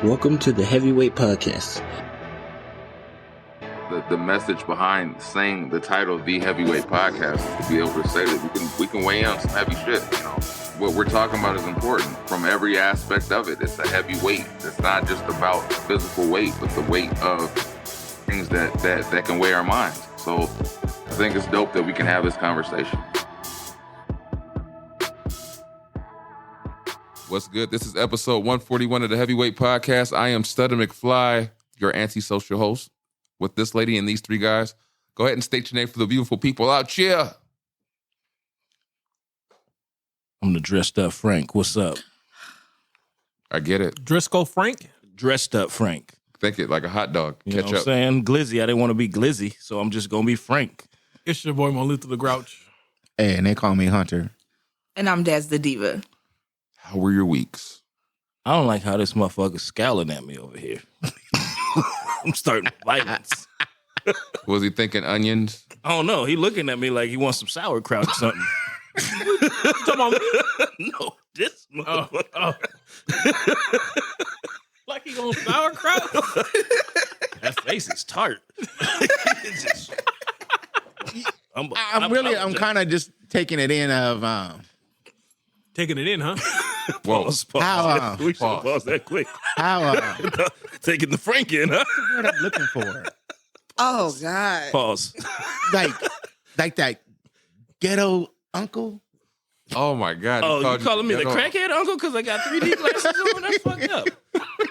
Welcome to the Heavyweight Podcast. The message behind saying the title of the Heavyweight Podcast is to be able to say that we can weigh in on some heavy shit. You know, what we're talking about is important from every aspect of it. It's a heavy weight. It's not just about physical weight, but the weight of things that can weigh our minds. So I think it's dope that we can have this conversation. What's good? This is episode 141 of the Heavyweight Podcast. I am Stutter McFly, your antisocial host, with this lady and these three guys. Go ahead and state your name for the beautiful people out here. I'm the dressed up Frank. What's up? I get it. Driscoll Frank? Dressed up Frank. Think it like a hot dog. You know Catch what I'm up. saying? Glizzy. I didn't want to be Glizzy, so I'm just going to be Frank. It's your boy, Luther the Grouch. Hey, and they call me Hunter. And I'm Daz the Diva. How were your weeks? I don't like how this motherfucker's scowling at me over here. I'm starting violence. Was he thinking onions? I don't know. He looking at me like he wants some sauerkraut or something. Talking about me? No, this motherfucker. Like he on sauerkraut? That face is tart. I'm kind of just taking it in of Taking it in, huh? Whoa. Pause. How, We should pause that quick. how Taking the Frank in, huh? what I'm looking for. Oh, God. Pause. Like that ghetto uncle. Oh, my God. He Oh, called you calling me the ghetto. crackhead uncle because I got 3D glasses on? That's fucked up.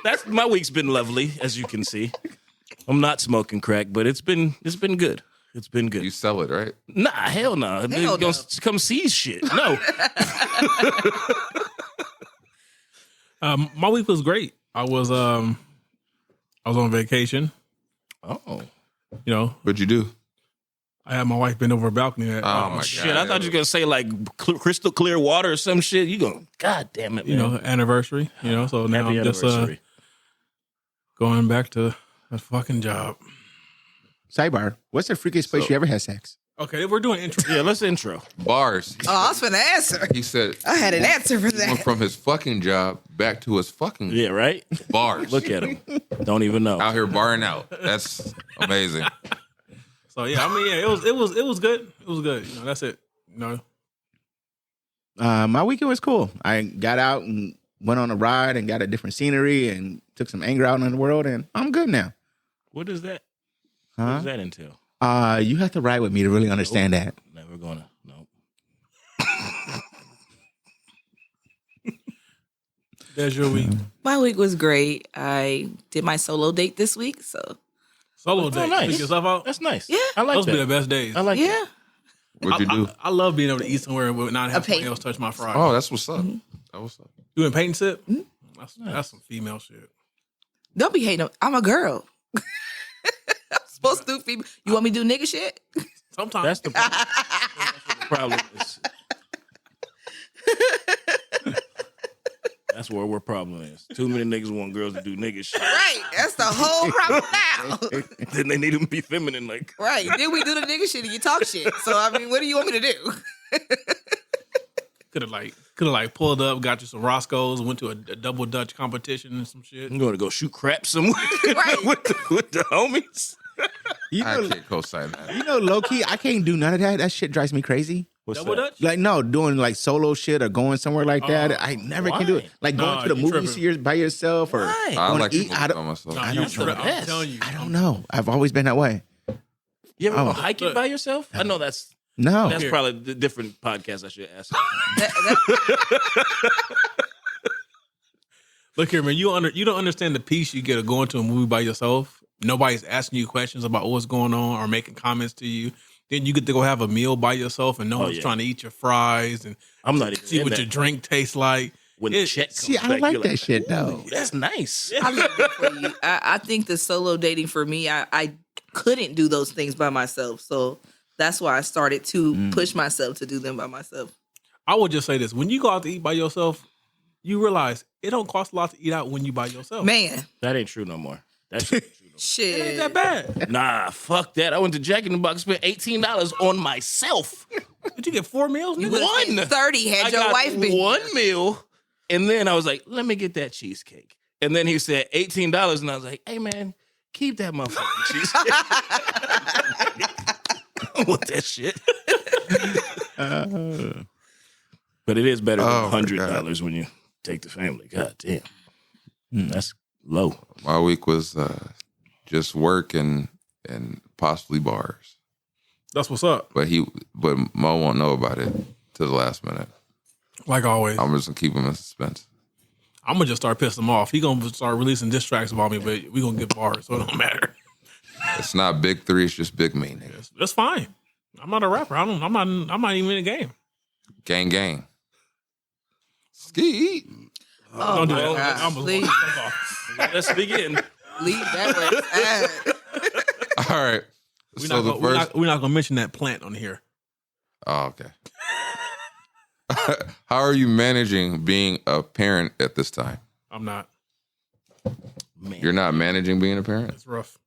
That's my week's been lovely, as you can see. I'm not smoking crack, but it's been good. It's been good. You sell it, right? Nah, hell no. They're no. gonna come seize shit. No. My week was great. I was on vacation. Oh. You know, What'd you do? I had my wife bend over a balcony. Oh, my God. Shit, I thought you were gonna say like crystal clear water or some shit. You going, God damn it, man. You know, anniversary. You know, so now Happy I'm just anniversary. going back to that fucking job. Sidebar. What's the freakiest place you ever had sex? Okay, we're doing intro. Yeah, let's intro. Bars. Oh, I was finna answer. He said I had an answer for he went that. from his fucking job back to his fucking Yeah, right? bars. Look at him. Don't even know. Out here barring out. That's amazing. So yeah, I mean, yeah, it was good. It was good. You know, that's it. You know, My weekend was cool. I got out and went on a ride and got a different scenery and took some anger out in the world, and I'm good now. What does that? What Huh? does that entail? You have to ride with me to really understand that. Never gonna. Nope. there's your week. My week was great. I did my solo date this week, so Solo date. nice. Take yourself out. That's nice. Yeah. I like Those that. be the best days. I like yeah. that. What'd you do? I love being able to eat somewhere and not have A paint. somebody else touch my fries. Oh, that's what's up. That was up. Doing paint and sip? That's some female shit. Don't be hating. I'm a girl. I'm supposed to do female. You want me to do nigga shit? Sometimes. That's the problem. That's the problem. That's where our problem is. Too many niggas want girls to do nigga shit. Right. That's the whole problem now. Then they need them to be feminine, like. Right. Then we do the nigga shit and you talk shit. So, I mean, what do you want me to do? Could have pulled up, got you some Roscoe's, went to a double Dutch competition and some shit. I'm going to go shoot crap somewhere Right. with the homies. I can't co-sign that. Low key, I can't do none of that. That shit drives me crazy. What's Double that? Dutch? Like, no, doing like solo shit or going somewhere like that. I never can do it. why? Like going Nah, to the you movies tripping. by yourself or Why? I wanna like eat to out by of. myself. No, I you don't tripping. know. I'm telling you. I don't know. I've always been that way. You ever Oh. go hiking by yourself? I know that's No. probably the different podcast I should ask. Look here, man. You don't understand the peace you get of going to a movie by yourself. Nobody's asking you questions about what's going on or making comments to you. Then you get to go have a meal by yourself and no one's yeah. trying to eat your fries and I'm not even see in what that. your drink tastes like. When the It- check comes See, I back, like you're that shit though. "Ooh, that's nice. I love it for you. I think the solo dating for me, I couldn't do those things by myself. So that's why I started to push myself to do them by myself. I would just say this. When you go out to eat by yourself, you realize it don't cost a lot to eat out when you by yourself. Man, That ain't true no more. That shit ain't true no shit. It ain't that bad. Nah, fuck that. I went to Jack in the Box, spent $18 on myself. Did you get 4 meals? You nigga? would have spent 30 had I your got wife been one meal, and then I was like, let me get that cheesecake. And then he said $18, and I was like, "Hey man, keep that motherfucking cheese." I don't want that shit. But it is better than $100 when you take the family. God damn, that's low. My week was just work and possibly bars. That's what's up. But Mo won't know about it till the last minute. Like always. I'm just gonna keep him in suspense. I'm gonna just start pissing him off. He gonna start releasing diss tracks about me, but we gonna get bars, so it don't matter. It's not Big 3, it's just Big Me, nigga. That's fine. I'm not a rapper. I'm not even in the game. Gang. Ski. Oh, Don't do my that. God. Please. Let's begin. Leave that where it's at. All right. We're not gonna mention that plant on here. Oh, okay. How are you managing being a parent at this time? I'm not. Man. You're not managing being a parent? It's rough.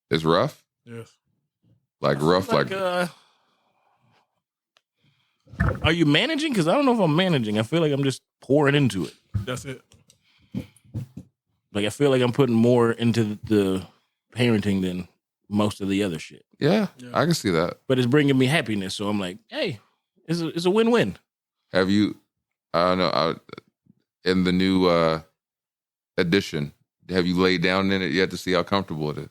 It's rough? Yes. Like rough, like are you managing? Because I don't know if I'm managing. I feel like I'm just pouring into it. That's it. Like I feel like I'm putting more into the parenting than most of the other shit. yeah, I can see that. But it's bringing me happiness, so I'm like, hey, it's a win-win. Have you, I don't know, in the new edition, have you laid down in it yet to see how comfortable it is?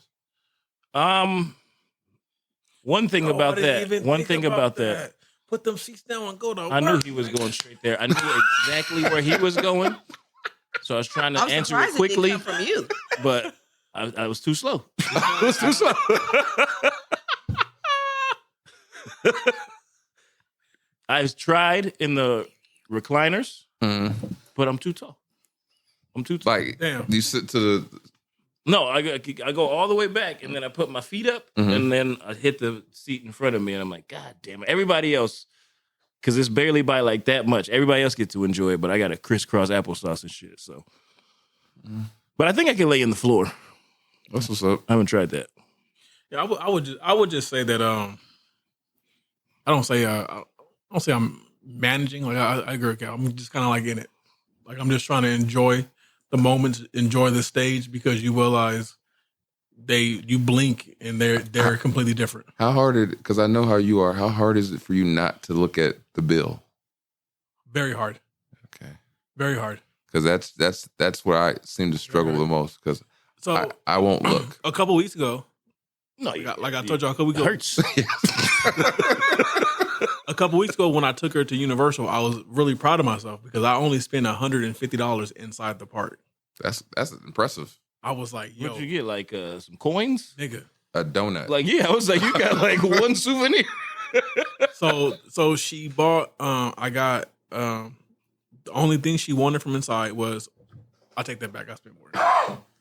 One thing about that. Put them seats down and go to work. I knew he was going straight there. I knew exactly where he was going. So I was trying to answer it quickly. It didn't come from you. But I was too slow. I was too slow. I've tried in the recliners, but I'm too tall. I'm too tall. Like, Damn. you sit to the... No, I go all the way back, and then I put my feet up, and then I hit the seat in front of me, and I'm like, God damn it. Everybody else, because it's barely by like that much, everybody else get to enjoy it, but I got to crisscross applesauce and shit, so. But I think I can lay in the floor. That's what's up. I haven't tried that. Yeah, I would just say that I don't say I'm managing. Like I agree with you. I'm just kind of like in it. Like I'm just trying to enjoy the moments, enjoy the stage, because you realize you blink and they're completely different. How hard because I know how you are, how hard is it for you not to look at the bill? Very hard. Okay. Very hard. Because that's where I seem to struggle the most, because So I won't look. a couple weeks ago, No, like I told y'all a couple weeks ago, hurts. a couple weeks ago when I took her to Universal, I was really proud of myself because I only spent $150 inside the park. That's impressive. I was like, yo, What'd you get? Like some coins? nigga. A donut. Like, yeah, I was like, you got like one souvenir. So she bought, I got, the only thing she wanted from inside was, I take that back, I spent more.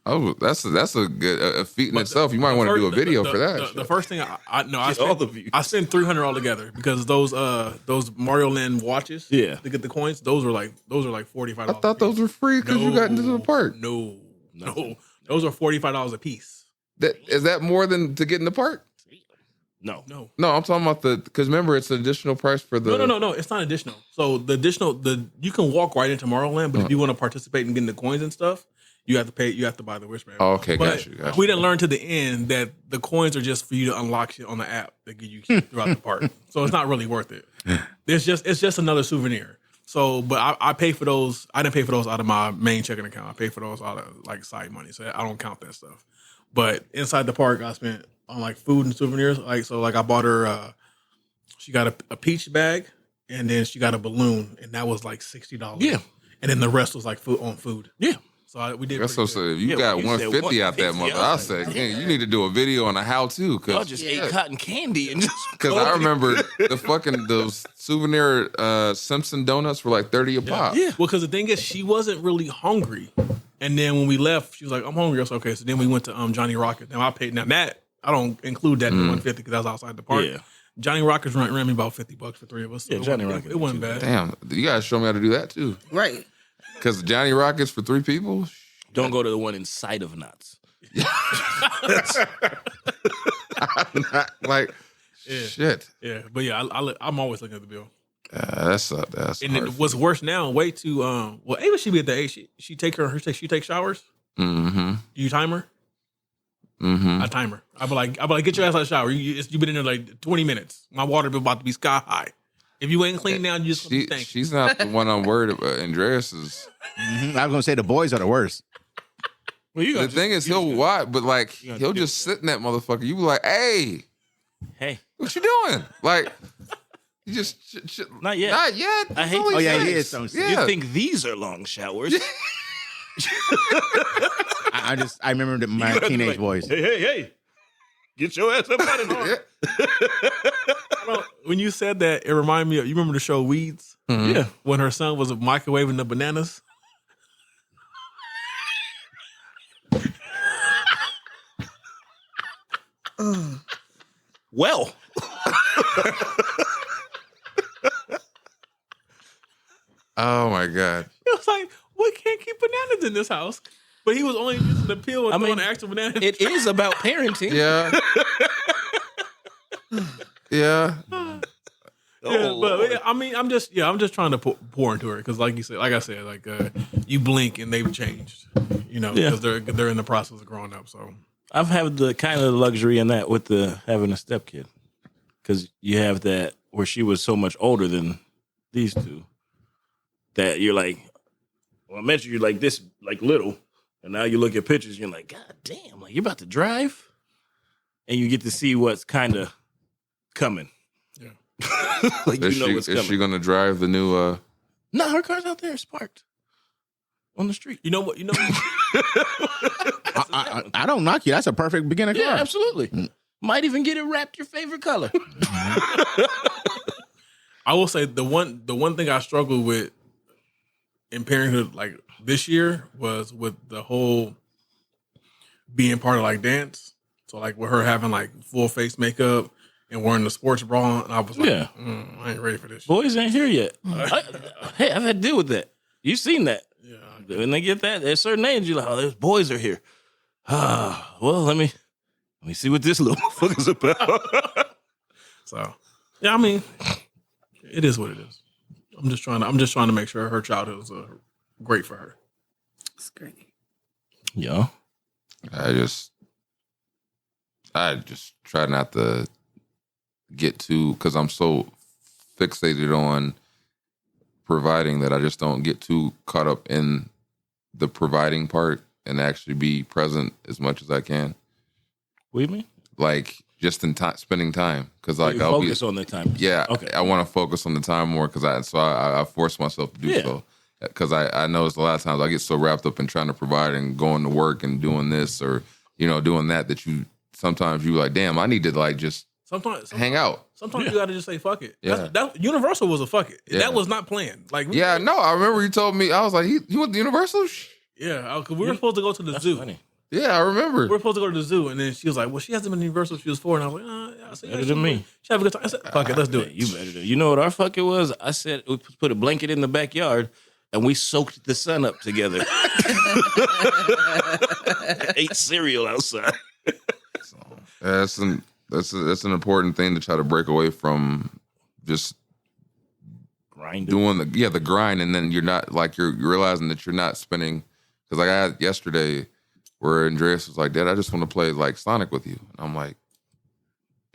Oh, that's a good feat in itself. You might want to do a video for that. The first thing I Get all the views. I spent $300 altogether because those Mario Land watches, Yeah. to get the coins, those are like $45. I thought those were free because you got into the park. No, those are $45 a piece. Is that more than to get in the park? No. No, No, I'm talking about because remember it's an additional price for the. no, it's not additional. So you can walk right into Mario Land, but if you want to participate in getting the coins and stuff, you have to pay. You have to buy the wristband. Oh, okay, But got you. we didn't learn to the end that the coins are just for you to unlock shit on the app that give you keys throughout the park. So it's not really worth it. It's just another souvenir. So, but I pay for those. I didn't pay for those out of my main checking account. I pay for those out of like side money. So I don't count that stuff. But inside the park, I spent on like food and souvenirs. Like I bought her. She got a peach bag, and then she got a balloon, and that was like $60. Yeah. And then the rest was like food. Yeah. So we did. That's so pretty good. sad. If you Yeah, got when you said 150 out that 150, mother, I I was said, like, you need to do a video on a how to. Y'all Because just ate cotton candy and just. Because I remember those souvenir Simpson donuts were like 30 a pop. Yeah. Well, because the thing is, she wasn't really hungry, and then when we left, she was like, "I'm hungry." I was like, okay. So then we went to Johnny Rockets. Now I paid. Now that I don't include that in the 150 because that was outside the park. Yeah. Johnny Rockets ran me about $50 for three of us. So Yeah, Johnny Rockets. It wasn't bad. Damn, you guys show me how to do that too. Right. Because Johnny Rockets for 3 people. Don't go to the one inside of Knott's. I'm not, like, Yeah. shit. Yeah, but yeah, I'm always looking at the bill. That's And then what's worse now, way too well, Ava should be at the age she take showers. Mm-hmm. You time her? Mm-hmm. I time her. I'll be like, get your ass out of the shower. You've been in there like 20 minutes. My water bill about to be sky high. If you ain't clean now, you just gonna be she's not the one I'm worried about. Andreas is. Mm-hmm. I was gonna say the boys are the worst. Well, the thing is, he'll watch, but like he'll just sit in that motherfucker. You be like, hey, what you doing? Like, you just not yet. Not yet. I hate. Oh yeah, he is. You think these are long showers? I remember my teenage boys. Hey, get your ass up out of there. When you said that, it reminded me of, you remember the show Weeds? Mm-hmm. Yeah. When her son was microwaving the bananas. Well. Oh my god. It was like, we can't keep bananas in this house. But he was only using the peel and throwing the actual bananas. It is about parenting. Yeah. Yeah. But I mean, I'm just trying to pour into her because, like I said, you blink and they've changed, because they're in the process of growing up. So I've had the kind of luxury in that with having a stepkid, because you have that where she was so much older than these two that you're like, well, I met you, you're like this, like little, and now you look at pictures, you're like, God damn, like you're about to drive, and you get to see what's kind of coming. Like is what's coming. Is she gonna drive the new? No, her car's out there. It's parked on the street. You know what? I don't knock you. That's a perfect beginner car. Yeah, absolutely. Might even get it wrapped your favorite color. I will say the one thing I struggled with in parenthood, like this year, was with the whole being part of like dance. So like with her having like full face makeup and wearing the sports bra, and I was like, I ain't ready for this shit. Boys ain't here yet. Hey, I've had to deal with that. You've seen that. Yeah. When they get that, at a certain age, you're like, oh, those boys are here. Well, let me see what this little motherfucker's about. So, yeah, I mean, it is what it is. I'm just trying to make sure her childhood was great for her. It's great. Yeah. I just try not to get too, because I'm so fixated on providing that I just don't get too caught up in the providing part and actually be present as much as I can. What do you mean? Like just in time, spending time, because like I'll focus on the time. Yeah, Okay. I want to focus on the time more because I force myself to do so. Because I noticed a lot of times I get so wrapped up in trying to provide and going to work and doing this or doing that you sometimes you like, damn, I need to like just sometimes hang out. Sometimes you got to just say fuck it. Yeah. That Universal was a fuck it. Yeah. That was not planned. Like no, I remember you told me. I was like, you went to Universal? Yeah, because we were supposed to go to the zoo. Funny. Yeah, I remember. We were supposed to go to the zoo, and then she was like, "Well, she hasn't been to Universal. She was 4," and I was like, "Yeah, I said, Better than me. She have a good time." I said, "Fuck it, let's do it." You better do. You know what our fuck it was? I said we put a blanket in the backyard and we soaked the sun up together. Ate cereal outside. That's an important thing to try to break away from. Just grinding, doing the grind, and then you're not like you're realizing that you're not spending. Because like I had yesterday, where Andreas was like, "Dad, I just want to play like Sonic with you." And I'm like,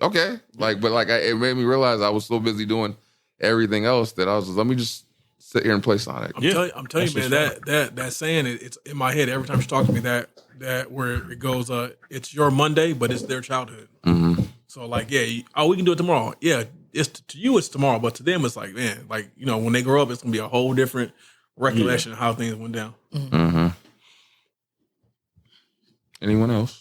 "Okay," like, but like it made me realize I was so busy doing everything else that I was just, let me just sit here and play Sonic. I'm telling you, man, that saying it's in my head every time she talks to me. That where it goes, it's your Monday, but it's their childhood. Mm-hmm. So like, we can do it tomorrow. Yeah, it's to you, it's tomorrow, but to them, it's like, man, like when they grow up, it's gonna be a whole different recollection of how things went down. Mm-hmm. Anyone else?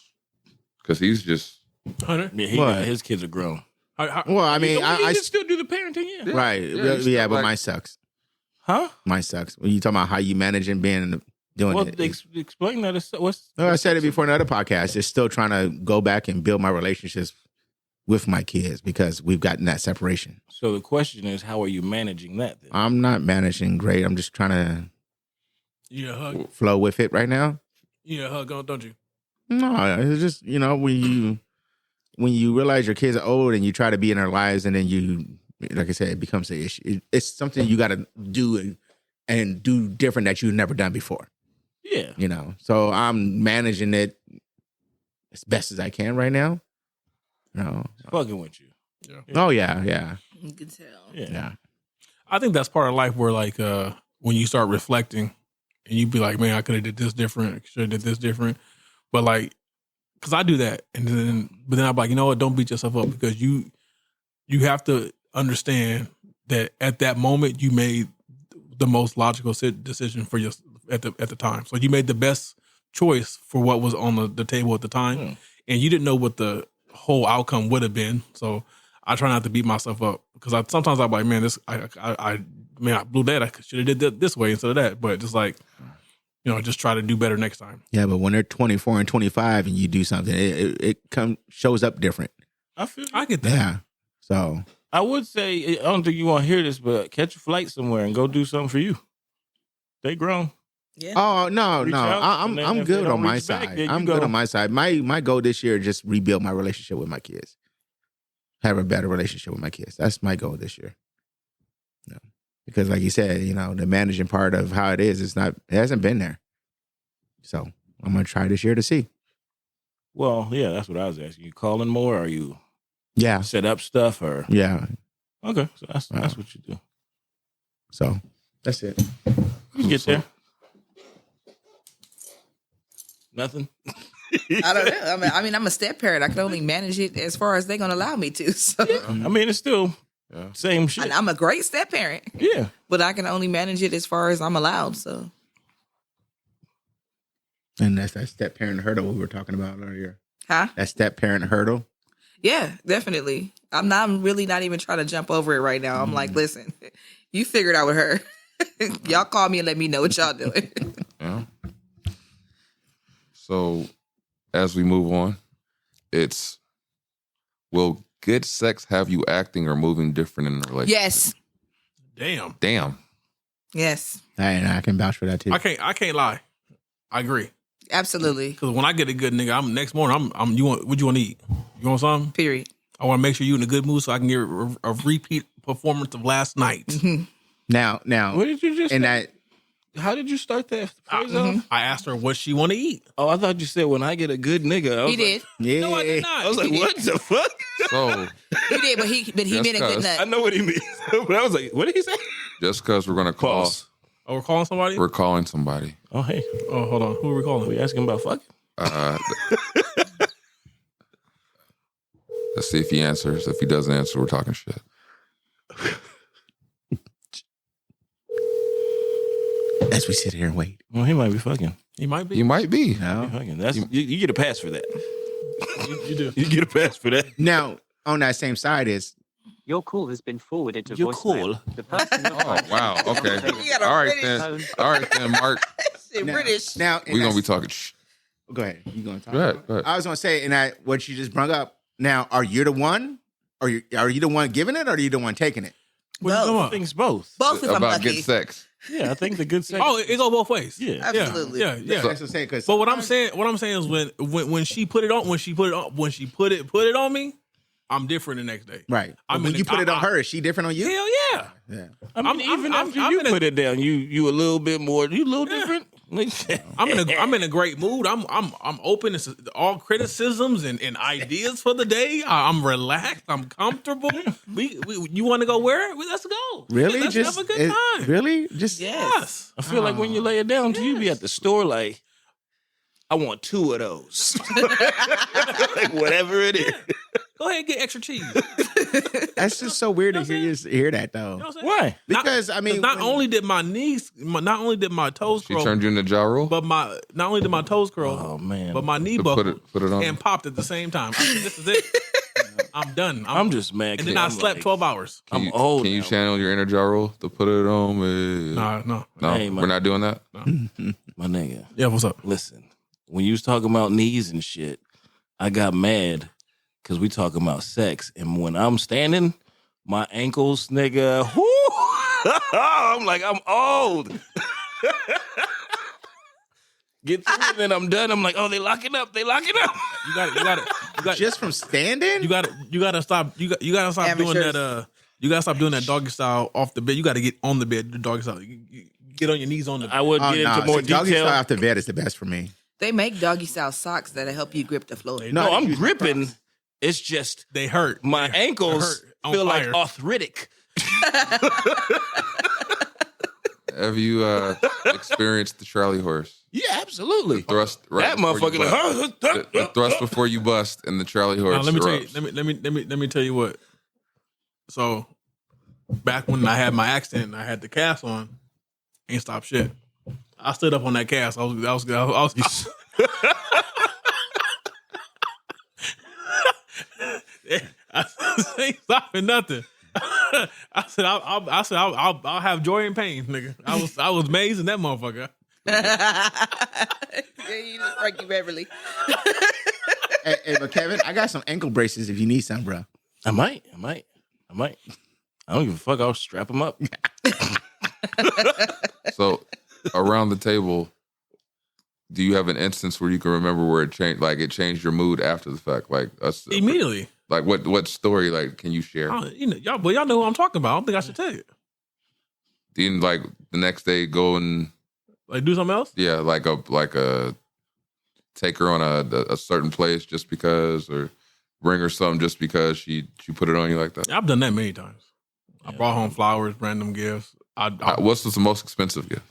Because he's just Hunter. Yeah, his kids are grown. Well, I mean, I still do the parenting. Yeah. Right. Yeah, but mine sucks. Huh? Mine sucks. When you talking about how you managing doing Well, it. explain that. I said it before in another podcast. Just still trying to go back and build my relationships with my kids because we've gotten that separation. So the question is, how are you managing that then? I'm not managing great. I'm just trying to flow with it right now. You need a hug, don't you? No, it's just, when you realize your kids are old and you try to be in their lives and then you like I said, it becomes an issue. It's something you got to do and do different that you've never done before. Yeah. You know, so I'm managing it as best as I can right now. No, Fucking with you. oh yeah. You can tell. Yeah. I think that's part of life where like when you start reflecting and you be like, man, I could have did this different, should have did this different. But like, cause I do that. And then I'm like, you know what? Don't beat yourself up because you have to understand that at that moment you made the most logical decision for your at the time. So you made the best choice for what was on the table at the time. And you didn't know what the whole outcome would have been. So I try not to beat myself up because sometimes I'm like, man, I blew that. I should have did that this way instead of that. But just like, you know, just try to do better next time. Yeah, but when they're 24 and 25 and you do something, it shows up different. I get that. Yeah. So I would say, I don't think you want to hear this, but catch a flight somewhere and go do something for you. They grown. Yeah. oh no, Reach no, out, I'm and then if good they don't on my reach back, side. then you I'm go. good on my side. My goal this year is just rebuild my relationship with my kids. Have a better relationship with my kids. That's my goal this year. No. Because like you said, you know, the managing part of how it hasn't been there. So I'm gonna try this year to see. Well, yeah, that's what I was asking. You calling more or you Yeah. set up stuff or? Yeah. Okay, so that's what you do. So that's it. You get there. Nothing? I don't know. I mean, I'm a step parent. I can only manage it as far as they're going to allow me to. So I mean, it's still same shit. and I'm a great step parent, Yeah. but I can only manage it as far as I'm allowed. So And that's that step parent hurdle we were talking about earlier. huh? That step parent hurdle. Yeah, definitely. I'm really not even trying to jump over it right now. I'm like, listen, you figure it out with her. Y'all call me and let me know what y'all doing. Yeah. So, as we move on, it's will good sex have you acting or moving different in a relationship? Yes. Damn. Yes. And I can vouch for that too. I can't lie. I agree. Absolutely. Because when I get a good nigga, I'm next morning. What you want to eat? You want something? Period. I want to make sure you in a good mood so I can get a repeat performance of last night. Now, What did you just and say? that How did you start that phrase off? I asked her what she want to eat. Oh, I thought you said when I get a good nigga. I was He did. yeah, No, I did not. I was like, what the fuck? So, He did, but he meant a good I nut. know what he means. But I was like, what did he say? just because we're going to call, Pause. Oh, we're calling somebody? we're calling somebody. Oh, hey. Oh, hold on. Who are we calling? We asking about fucking? Let's see if he answers. If he doesn't answer, we're talking shit. as we sit here and wait. Well, he might be fucking. He might be. You might be. No. Fucking. That's you get a pass for that. You do. You get a pass for that. Now, on that same side is Your call has been forwarded to Your voicemail. call? The person Oh, wow. Okay. You got a All right, British- then. All right, then, Mark. Shit, British. now We're going to be talking. Shh. Go ahead. You going to talk? Go ahead, about it? go ahead. I was going to say, and what you just brought up. Now, are you the one? Are you the one giving it, or are you the one taking it? What you talking Both. about? Things both. Both if I'm About lucky. good sex. Yeah, I think the good sex. Oh, it go both ways. Yeah. Absolutely. Yeah. That's what I'm saying. Because But what I'm saying is when she put it on, when she put it on me, I'm different the next day. right. I'm When in you the- put it on her, is she different on you? Hell yeah. Yeah. I mean, even after I'm you in a- put it down, you a little bit more. You a little different. I'm in a great mood. I'm open to all criticisms and ideas for the day. I'm relaxed. I'm comfortable. You want to go where? Let's go. Really? Let's Just have a good time. Really? Just Yes. I feel like when you lay it down to you, be at the store like, I want 2 of those. Like whatever it is. Go ahead and get extra cheese. That's just so weird to hear that though. You know what I'm saying? Why? Because I mean, Not only did my toes She curl, turned you into Ja Rule? but not only did my toes curl, Oh man. but my knee To buckled put it on. and popped at the same time. I said, this is it. I'm done. I'm just mad. And then I slept 12 hours. Can I'm you, old Can you now. channel your inner Ja Rule to put it on me? No. No, Hey, man. we're not doing that? My nigga. Yeah, what's up? Listen, when you was talking about knees and shit, I got mad because we talking about sex. And when I'm standing, my ankles, nigga, whoo, I'm like, I'm old. Get through it, and I'm done. I'm like, oh, they locking up. They locking up. You got just from standing. You got to stop. You got to stop doing Amateurs. that. You gotta stop doing that doggy style off the bed. You got to get on the bed, do doggy style. You get on your knees on the bed. I would get into more Doggy detail. style off the bed is the best for me. They make doggy style socks that'll help you grip the floor. No, I'm gripping. It's just They hurt. my ankles on feel fire. like arthritic. Have you experienced the Charlie horse? Yeah, absolutely. Thrust right That before you motherfucker. bust. The thrust before you bust, and the Charlie horse. Now, let me tell you. erupts. Let me tell you what. So, back when I had my accident, and I had the cast on. Ain't stop shit. I stood up on that cast. I was I ain't stopping nothing. I said I'll have joy and pain, nigga. I was amazed in that motherfucker. Yeah, you just Frankie Beverly. Hey, but Kevin, I got some ankle braces if you need some, bro. I might. I don't give a fuck. I'll strap them up. So, around the table, do you have an instance where you can remember where it changed? Like it changed your mood after the fact, like us Immediately. Like what story? Like, can you share? Y'all know who I'm talking about. I don't think I should tell you. Didn't like the next day go and Like do something else? yeah, like a take her on a certain place just because, or bring her something just because she put it on you like that. I've done that many times. I brought home flowers, random gifts. What's the most expensive gift?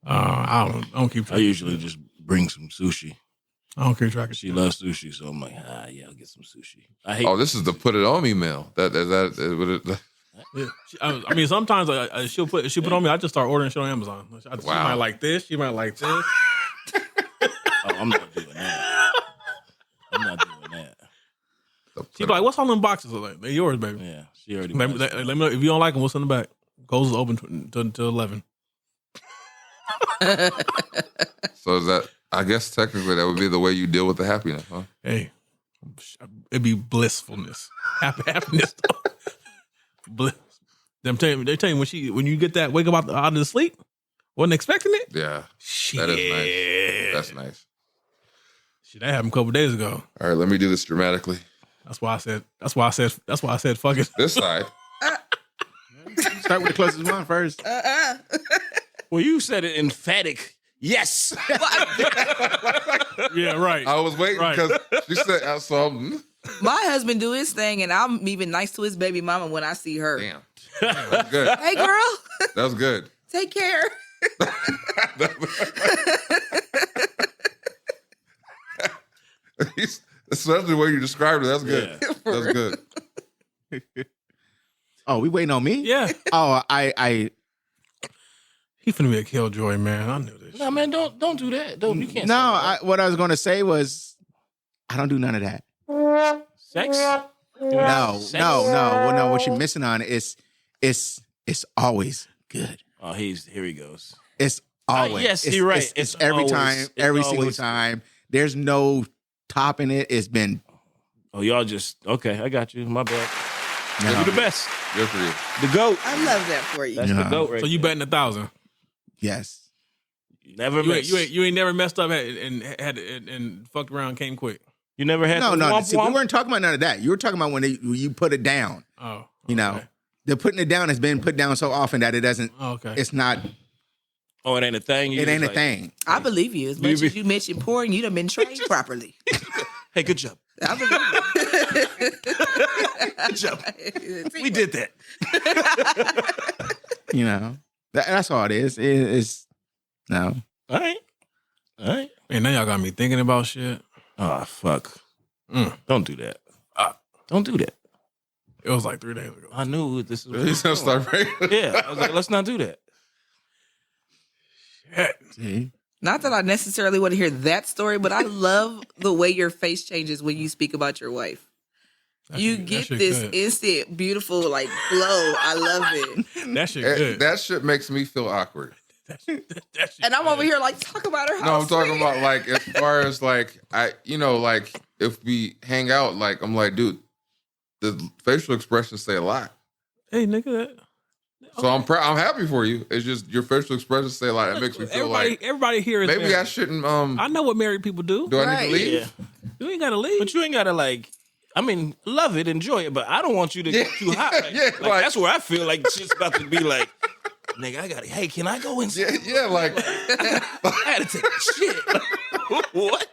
I don't keep track. I usually just bring some sushi. I don't keep track of She shit. loves sushi, so I'm like, yeah, I'll get some sushi. I hate. Oh, this is the put it on me meal. Yeah. I mean, sometimes she'll put on me. I just start ordering shit on Amazon. She might like this. She might like this. Oh, I'm not doing that. She's like, "What's all them boxes?" I'm like, they're yours, baby. Yeah, she already. Let me know if you don't like them. What's in the back? Goals is open till 11. So is that? I guess technically that would be the way you deal with the happiness, huh? Hey, it'd be blissfulness, happiness. Bliss. They're telling you when you get that wake up out of the sleep, wasn't expecting it. Yeah, Shit. that is nice. That's nice. Shit, that happened a couple days ago. All right, let me do this dramatically. That's why I said fuck it. This side. Start with the closest one first. Well, you said it emphatic. Yes. Yeah, right. I was waiting Right. because she said I saw. My husband do his thing, and I'm even nice to his baby mama when I see her. Damn, that was good. Hey, girl, That was good. take care. Especially the way you described it. That's good. Yeah. That's good. Oh, we waiting on me? Yeah, Oh, I he finna be a killjoy, man. I knew this. No, man, don't do that. You can't. no. What I was going to say was, I don't do none of that. Sex. No. Well, no. What you're missing on is, it's always good. Oh, here he goes. It's always. yes, it's, you're right. It's every always- time, it's every single always- time. There's no topping it. It's been Oh, y'all just okay. I got you. My bad. no. You the best. Good for you. The goat. I love that for you. That's Yeah. the goat right So you betting 1,000? Yes. Never You miss. ain't never messed up and fucked around, came quick. You never had No. the womp See, we womp? weren't talking about none of that. You were talking about when you put it down. Oh, You know, okay. the putting it down has been put down so often that it doesn't. Oh, okay. It's not. Oh, it ain't a thing. You It ain't a just like, thing. I believe you. As much as you mentioned pouring, you'd have been trained properly. Hey, good job. I believe Good job. you. We did that. You know, that's all it is. It's no. All right. Man, now y'all got me thinking about shit. Oh fuck. Mm. Don't do that. Don't do that. It was like 3 days ago. I knew this was. He's gonna start right. Yeah, I was like, let's not do that. See? Not that I necessarily want to hear that story, but I love the way your face changes when you speak about your wife. You get this instant, beautiful, like glow. I love it. That shit good. That shit makes me feel awkward. That shit And I'm over here like, talk about her. No, I'm talking about like as far as like like if we hang out, like I'm like, dude, the facial expressions say a lot. Hey, nigga. So I'm happy for you. It's just your facial expressions say a lot. It makes me feel everybody here is maybe married. I shouldn't. I know what married people do. Do I need Right. to leave? Yeah, You ain't gotta leave. but you ain't gotta like I mean, love it, enjoy it, but I don't want you to get too hot. Like, that's where I feel like shit's about to be like, nigga, I got it. Hey, can I go inside? Yeah, like I had to take a shit. What?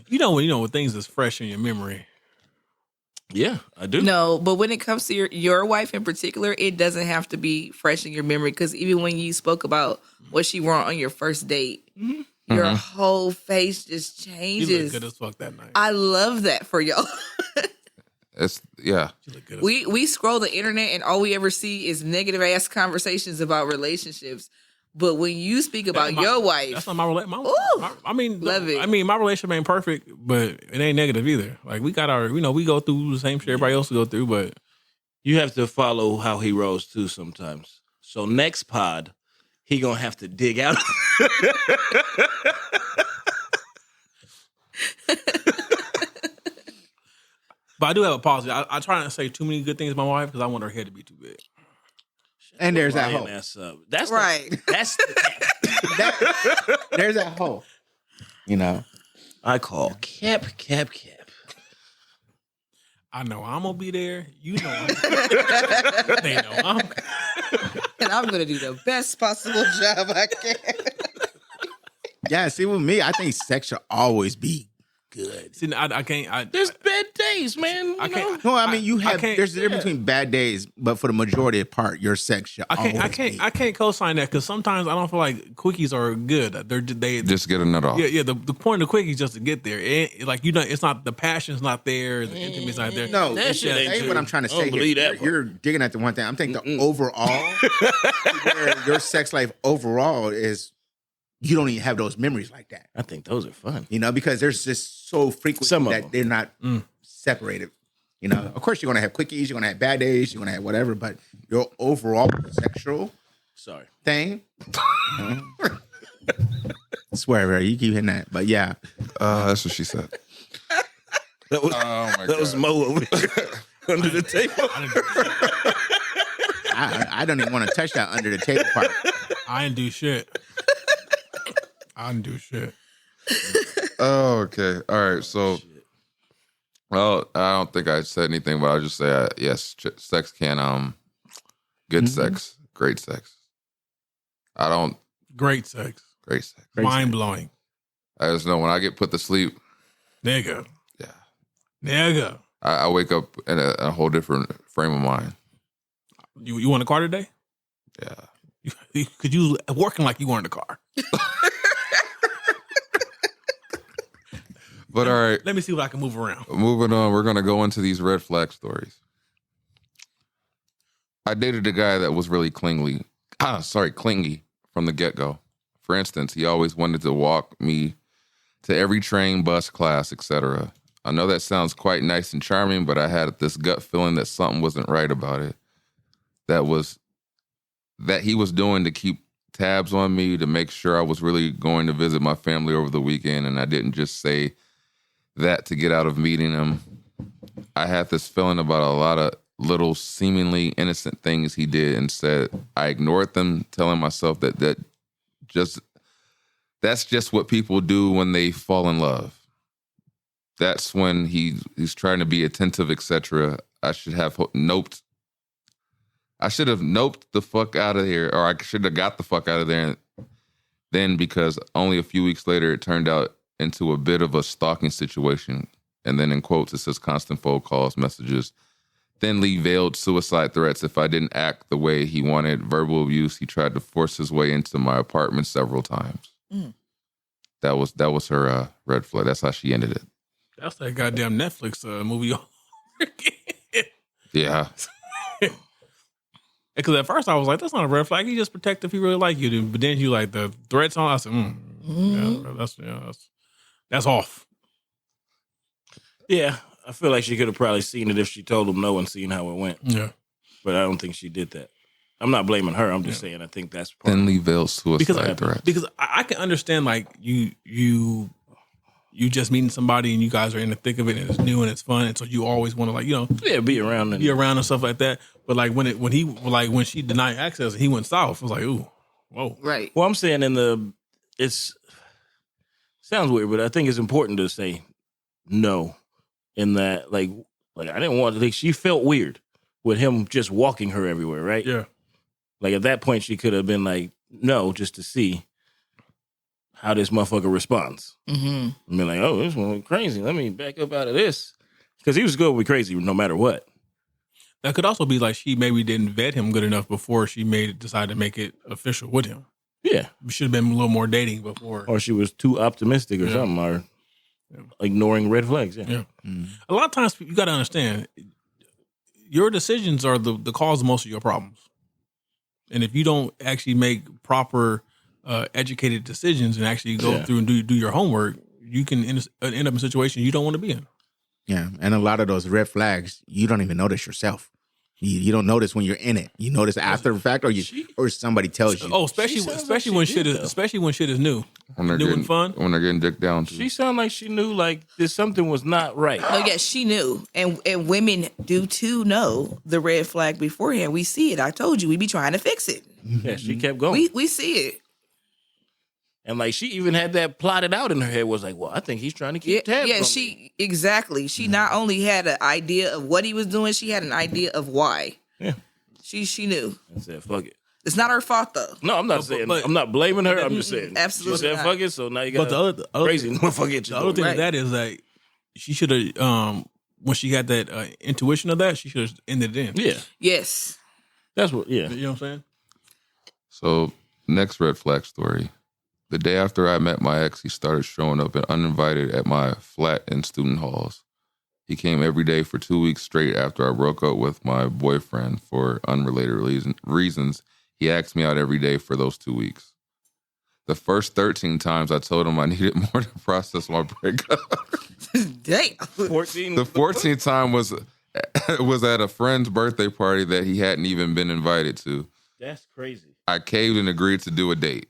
You know when things is fresh in your memory. Yeah, I do. No, but when it comes to your wife in particular, it doesn't have to be fresh in your memory because even when you spoke about what she wore on your first date, your whole face just changes. You look good as fuck that night. I love that for y'all. it's yeah. We scroll the internet and all we ever see is negative ass conversations about relationships. But when you speak about your wife, that's not my relationship. I mean, love it. I mean, my relationship ain't perfect, but it ain't negative either. Like we got our, we go through the same shit everybody else go through, but you have to follow how he rolls too sometimes. So next pod, he gonna have to dig out. But I do have a policy. I try not to say too many good things about my wife because I want her head to be too big. And there's that hole. That's right. There's that hole. You know. I call cap. I know I'm gonna be there. You know, they know I'm. And I'm gonna do the best possible job I can. Yeah, see, with me, I think sex should always be good. See, I can't. There's bad days, man. I can't. No, I mean you have. can't- There's a difference between bad days, but for the majority of part, your sex should always be. I can't co-sign that because sometimes I don't feel like quickies are good. They Just get a nut off. Yeah. The point of the quickie is just to get there. It's not the passion's not there, the intimacy's not there. No, That that's shit ain't what true. I'm trying to I don't say believe here. that You're digging at the one thing. I'm thinking the overall, where your sex life overall is, you don't even have those memories like that. I think those are fun. You know, because there's just so frequent Some of that them. they're not separated. You know, of course you're gonna have quickies, you're gonna have bad days, you're gonna have whatever, but your overall sexual thing. I swear, bro, you keep hitting that. But yeah. That's what she said. That was, Oh my that was God. Mo over here under the table. I don't even want to touch that under the table part. I didn't do shit. Oh, okay. All right. So, well, I don't think I said anything, but I'll just say yes. Sex can good sex, great sex. I don't Great sex. great sex. Mind blowing. I just know when I get put to sleep, Nigga. yeah, Nigga. I wake up in a whole different frame of mind. You want a car today? Yeah. Could you working like you wanted a car? But all right, Let me see what I can move around. moving on, we're gonna go into these red flag stories. I dated a guy that was really clingy from the get-go. For instance, he always wanted to walk me to every train, bus, class, etc. I know that sounds quite nice and charming, but I had this gut feeling that something wasn't right about it. That he was doing to keep tabs on me, to make sure I was really going to visit my family over the weekend, and I didn't just say that to get out of meeting him. I had this feeling about a lot of little seemingly innocent things he did and said. I ignored them, telling myself that's just what people do when they fall in love. That's when he's trying to be attentive, etc. I should have noped the fuck out of here, or I should have got the fuck out of there then, because only a few weeks later it turned out into a bit of a stalking situation. And then in quotes it says constant phone calls, messages, thinly veiled suicide threats if I didn't act the way he wanted, verbal abuse. He tried to force his way into my apartment several times. That was her red flag. That's how she ended it. That's that goddamn Netflix movie all over again. Yeah. Because at first I was like, that's not a red flag. He just protect if he really like you. But then you like the threats on. I said, that's off. Yeah, I feel like she could have probably seen it if she told him no and seen how it went. Yeah. But I don't think she did that. I'm not blaming her. I'm just saying I think that's part Thinly veiled suicide threats. Because I can understand like you just meeting somebody and you guys are in the thick of it and it's new and it's fun and so you always want to be around and stuff like that. But like when she denied access and he went south, it was like, ooh, whoa. Right. Well, I'm saying sounds weird, but I think it's important to say no. In that, like I didn't want to. Like, she felt weird with him just walking her everywhere, right? Yeah. Like at that point, she could have been like, no, just to see how this motherfucker responds. Mm-hmm. I mean, like, oh, this one went crazy. Let me back up out of this. Because he was going to be crazy no matter what. That could also be like she maybe didn't vet him good enough before she decided to make it official with him. Yeah. We should have been a little more dating before. Or she was too optimistic or something, or ignoring red flags. Yeah. A lot of times you got to understand, your decisions are the cause of most of your problems. And if you don't actually make proper educated decisions and actually go through and do your homework, you can end up in a situation you don't want to be in. Yeah, and a lot of those red flags, you don't even notice yourself. You don't notice when you're in it. You notice after the fact, or somebody tells you. Oh, especially when shit is new, new and fun. When they're getting dicked down. She sounded like she knew like something was not right. No, yeah, she knew, and women do too know the red flag beforehand. We see it. I told you, we be trying to fix it. Yeah, she kept going. We see it. And like she even had that plotted out in her head. Was like, well, I think he's trying to keep tabs. Yeah, on she me. exactly. She not only had an idea of what he was doing, she had an idea of why. Yeah, she knew. I said, fuck it. It's not her fault though. No, I'm not saying. I'm not blaming her. I'm just saying. Absolutely She said, not. fuck it. So now you got But the other crazy motherfucker. The other thing of that is like she should have when she had that intuition of that, she should have ended it in. Yeah. Yes. That's what. Yeah. You know what I'm saying? So next red flag story. The day after I met my ex, he started showing up uninvited at my flat in student halls. He came every day for 2 weeks straight after I broke up with my boyfriend for unrelated reasons. He asked me out every day for those 2 weeks. The first 13 times I told him I needed more to process my breakup. Damn. 14. The 14th time was at a friend's birthday party that he hadn't even been invited to. That's crazy. I caved and agreed to do a date.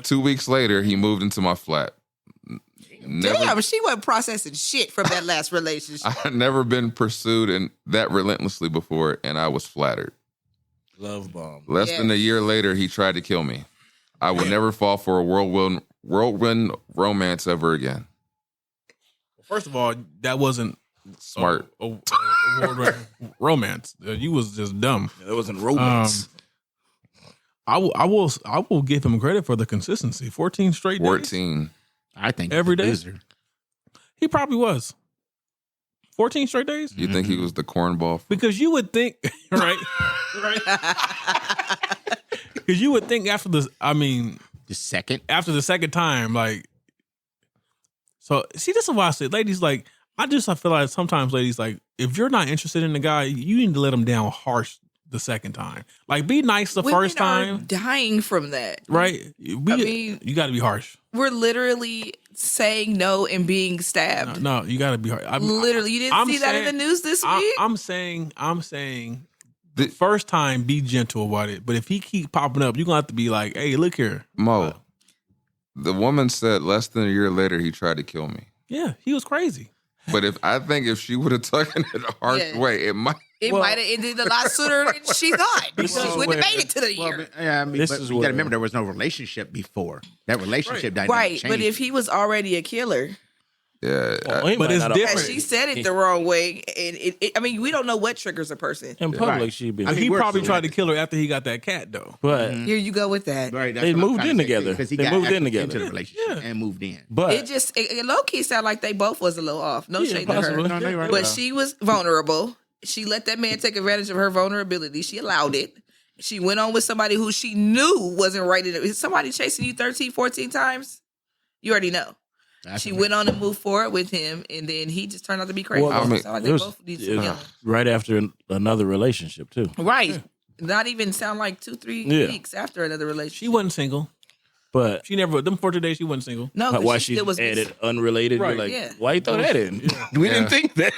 2 weeks later, he moved into my flat. Damn, she wasn't processing shit from that last relationship. I had never been pursued that relentlessly before, and I was flattered. Love bomb. Less than a year later, he tried to kill me. I would never fall for a whirlwind romance ever again. First of all, that wasn't Smart. a romance. You was just dumb. That wasn't romance. I will give him credit for the consistency. 14 straight days. 14. I think every day. Loser. He probably was. 14 straight days? You think he was the cornball? Because you would think, right? Because you would think after the second time, like, so see, this is why I said, ladies, like, I feel like sometimes ladies, like, if you're not interested in the guy, you need to let him down harsh the second time. Like, be nice the first time. Are dying from that, right? You got to be harsh. We're literally saying no and being stabbed. No, you got to be harsh. Literally, you didn't see that in the news this week. I'm saying, the first time, be gentle about it. But if he keep popping up, you're gonna have to be like, "Hey, look here, Mo." The woman said less than a year later he tried to kill me. Yeah, he was crazy. But if she would have taken it a harsh way, it might. It might have ended a lot sooner than she thought. She wouldn't have made it to the year. Yeah, I mean, but you got to remember there was no relationship before. That relationship dynamic changed. But if he was already a killer, yeah, but it's different. She said it the wrong way, and I mean, we don't know what triggers a person. In public, she'd be. He probably tried to kill her after he got that cat, though. But here you go with that. Right, they moved in together. Because he they got moved in together into the relationship and moved in. But it low key sounded like they both was a little off. No shade to her, right. But she was vulnerable. She let that man take advantage of her vulnerability. She allowed it. She went on with somebody who she knew wasn't right. Somebody chasing you 13, 14 times, you already know. She went on and moved forward with him, and then he just turned out to be crazy. Well, I mean, so they both need to be right after another relationship, too. Right. Yeah. Not even sound like 2-3 weeks after another relationship. She wasn't single. But she never, them 14 days, she wasn't single. No, why she was added unrelated? Right. Like, why you throw that in? Yeah. We didn't think that.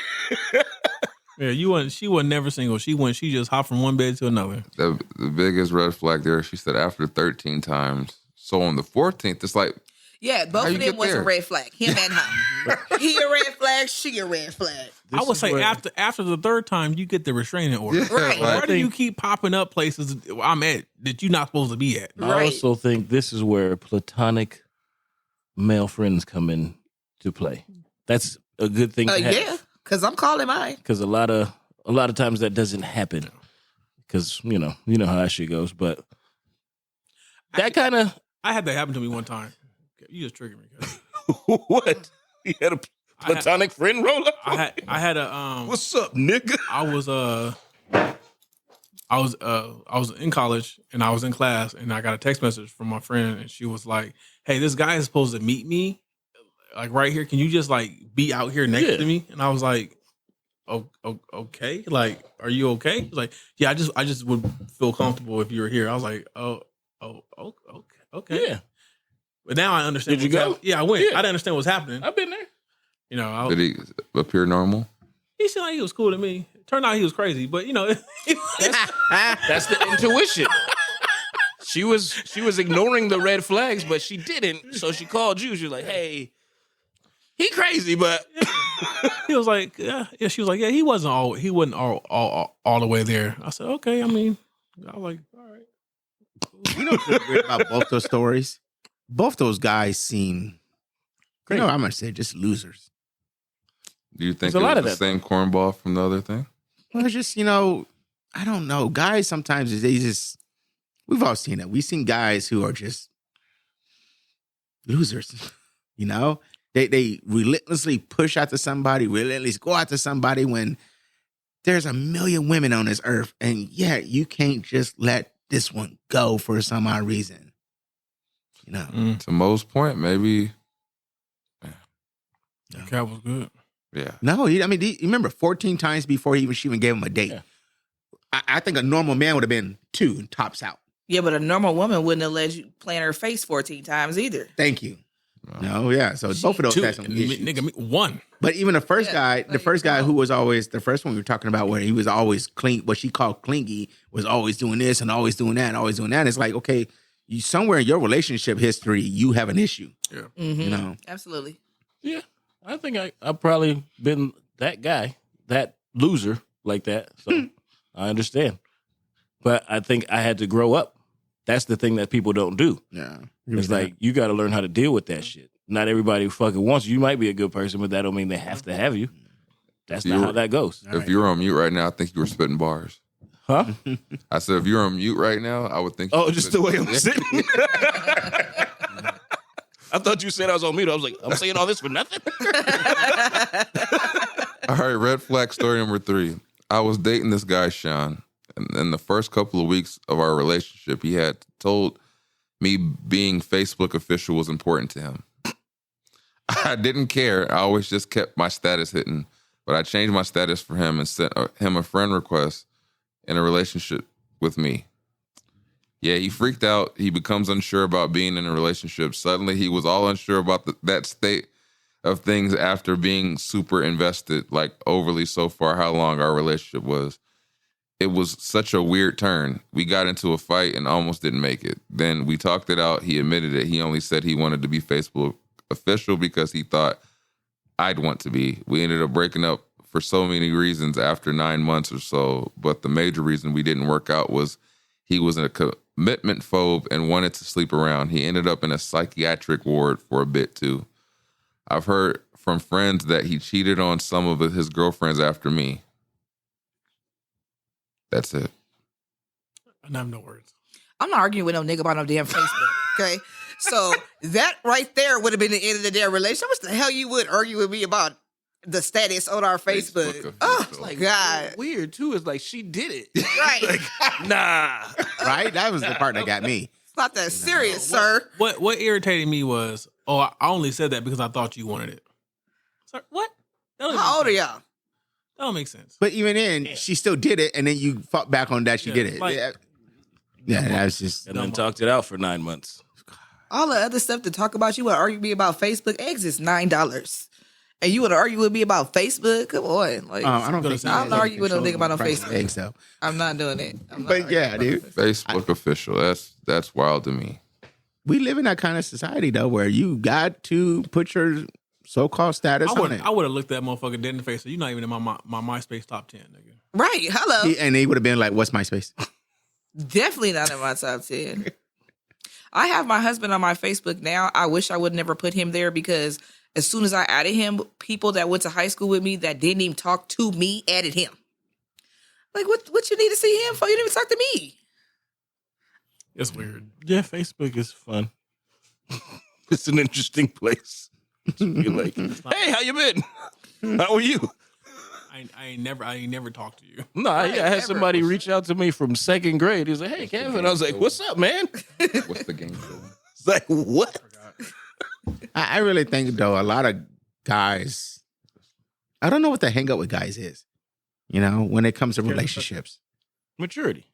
Yeah, she was never single. She just hopped from one bed to another. The biggest red flag there, she said after 13 times. So on the 14th, it's like, yeah, both of them was a red flag. Him and her. He a red flag, she a red flag. I would say after the third time, you get the restraining order. Yeah, right. Why do you keep popping up places I'm at that you're not supposed to be at? I also think this is where platonic male friends come in to play. That's a good thing to have. Yeah, because I'm calling mine. Because a lot of times that doesn't happen. Because you know how that shit goes. But that kind of I had that happen to me one time. You just triggered me. what? You had a platonic friend roll up? I had a What's up, nigga? I was in college and I was in class and I got a text message from my friend and she was like, "Hey, this guy is supposed to meet me like right here. Can you just like be out here next to me?" And I was like, "Oh, okay. Like, are you okay?" He's like, "Yeah, I just would feel comfortable if you were here." I was like, okay. Yeah. But now I understand. Did you go? Yeah, I went. Yeah. I didn't understand what's happening. I've been there. You know, Did he appear normal? he seemed like he was cool to me. Turned out he was crazy, but you know, That's the intuition. She was ignoring the red flags, but she didn't. So she called you. She was like, "Hey, he crazy, but he was like, yeah. She was like, yeah, he wasn't all the way there. I said, okay. I mean, I was like, all right. You know what's weird about both those stories? Both those guys seem, I'm going to say just losers. Do you think There's a lot it was of the that. same cornball from the other thing? Well, it's just, I don't know. Guys sometimes, we've all seen it. We've seen guys who are just losers, They relentlessly push after somebody, relentlessly go after somebody when there's a million women on this earth. And yeah, you can't just let this one go for some odd reason. To Mo's point, maybe. The cat was good. Yeah. No, you remember 14 times before she even gave him a date. Yeah. I think a normal man would have been 2 and tops out. Yeah, but a normal woman wouldn't have let you play in her face 14 times either. Thank you. No, yeah. So both of those had some issues. Nigga, one. But even the first guy who was always, the first one we were talking about where he was always clean, what she called clingy, was always doing this and always doing that and always doing that. It's like, okay, you somewhere in your relationship history, you have an issue. Yeah. Mm-hmm. Absolutely. yeah, I think I've probably been that guy, that loser like that. So I understand. But I think I had to grow up. That's the thing that people don't do. Yeah. It's like, you got to learn how to deal with that shit. Not everybody fucking wants you. You might be a good person, but that don't mean they have to have you. That's not how that goes. If you were on mute right now, I think you were spitting bars. Huh? I said, if you're on mute right now, I would think. Oh, just the way I'm sitting. I thought you said I was on mute. I was like, I'm saying all this for nothing? All right, red flag story number 3. I was dating this guy, Sean, and in the first couple of weeks of our relationship, he had told me being Facebook official was important to him. I didn't care. I always just kept my status hidden, but I changed my status for him and sent him a friend request in a relationship with me. Yeah, he freaked out. He becomes unsure about being in a relationship. Suddenly, he was all unsure about that state of things after being super invested, like overly so far how long our relationship was. It was such a weird turn. We got into a fight and almost didn't make it. Then we talked it out. He admitted it. He only said he wanted to be Facebook official because he thought I'd want to be. We ended up breaking up for so many reasons after 9 months or so. But the major reason we didn't work out was he was a commitment phobe and wanted to sleep around. He ended up in a psychiatric ward for a bit too. I've heard from friends that he cheated on some of his girlfriends after me. That's it. I have no words. I'm not arguing with no nigga about no damn Facebook. Okay. So that right there would have been the end of the damn relationship. What the hell you would argue with me about the status on our Facebook? Oh, Like, God. weird, too. It's like, she did it. Right. Like, nah. Right? That was the part that got me. It's not that serious, sir. What irritated me was, I only said that because I thought you wanted it. Sorry, what? That don't How old are make sense. y'all? That don't make sense. But even then, she still did it, and then you fought back on that she Yeah, did it. like- Yeah, that's just... And then talked it out for 9 months. All the other stuff to talk about, you want to argue with me about Facebook? Eggs is $9. And you want to argue with me about Facebook? Come on. Like, I don't think... I'm not arguing with no nigga about no Price of Facebook. eggs, though. I'm not doing it. I'm not But arguing yeah, about dude. Facebook official. That's wild to me. We live in that kind of society, though, where you got to put your so-called status I on would it. have looked that motherfucker dead in the face. So you're not even in my MySpace top 10, nigga. Right. Hello. And he would have been like, what's MySpace? Definitely not in my top 10. I have my husband on my Facebook now. I wish I would never put him there because as soon as I added him, people that went to high school with me that didn't even talk to me added him. Like, what you need to see him for? You didn't even talk to me. It's weird. Yeah, Facebook is fun. It's an interesting place. You're like, hey, how you been? How are you? I ain't never talked to you. No, I had somebody reach out to me from second grade. He was like, hey, Kevin. I was like, what's up, man? What's the game show? It's like, what? I really think though a lot of guys, I don't know what the hang up with guys is. You know, when it comes to relationships, Maturity.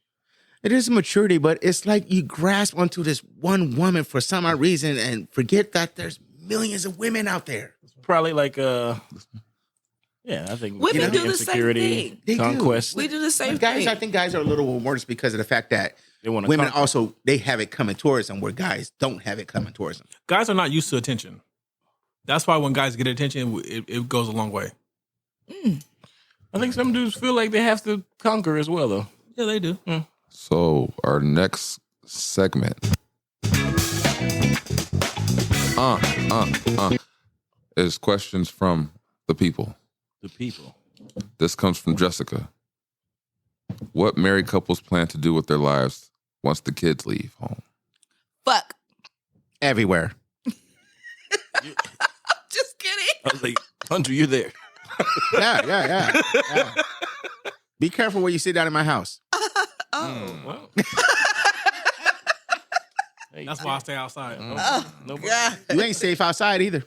it is maturity, but it's like you grasp onto this one woman for some odd reason and forget that there's millions of women out there. Probably like, yeah, I think Women do the same insecurity, thing. They do. conquest. We do the same But guys, thing. I think guys are a little worse because of the fact that They want to women also, they have it coming towards them where guys don't have it coming towards them. Guys are not used to attention. That's why when guys get attention, it goes a long way. I think some dudes feel like they have to conquer as well, though. Yeah, they do. So our next segment is questions from the people. The people. This comes from Jessica. What married couples plan to do with their lives once the kids leave home? Fuck. Everywhere. Just kidding. I was like, Hunter, you're there. Yeah. Be careful where you sit down in my house. Well. Hey, That's why I stay outside. no God. You ain't safe outside either.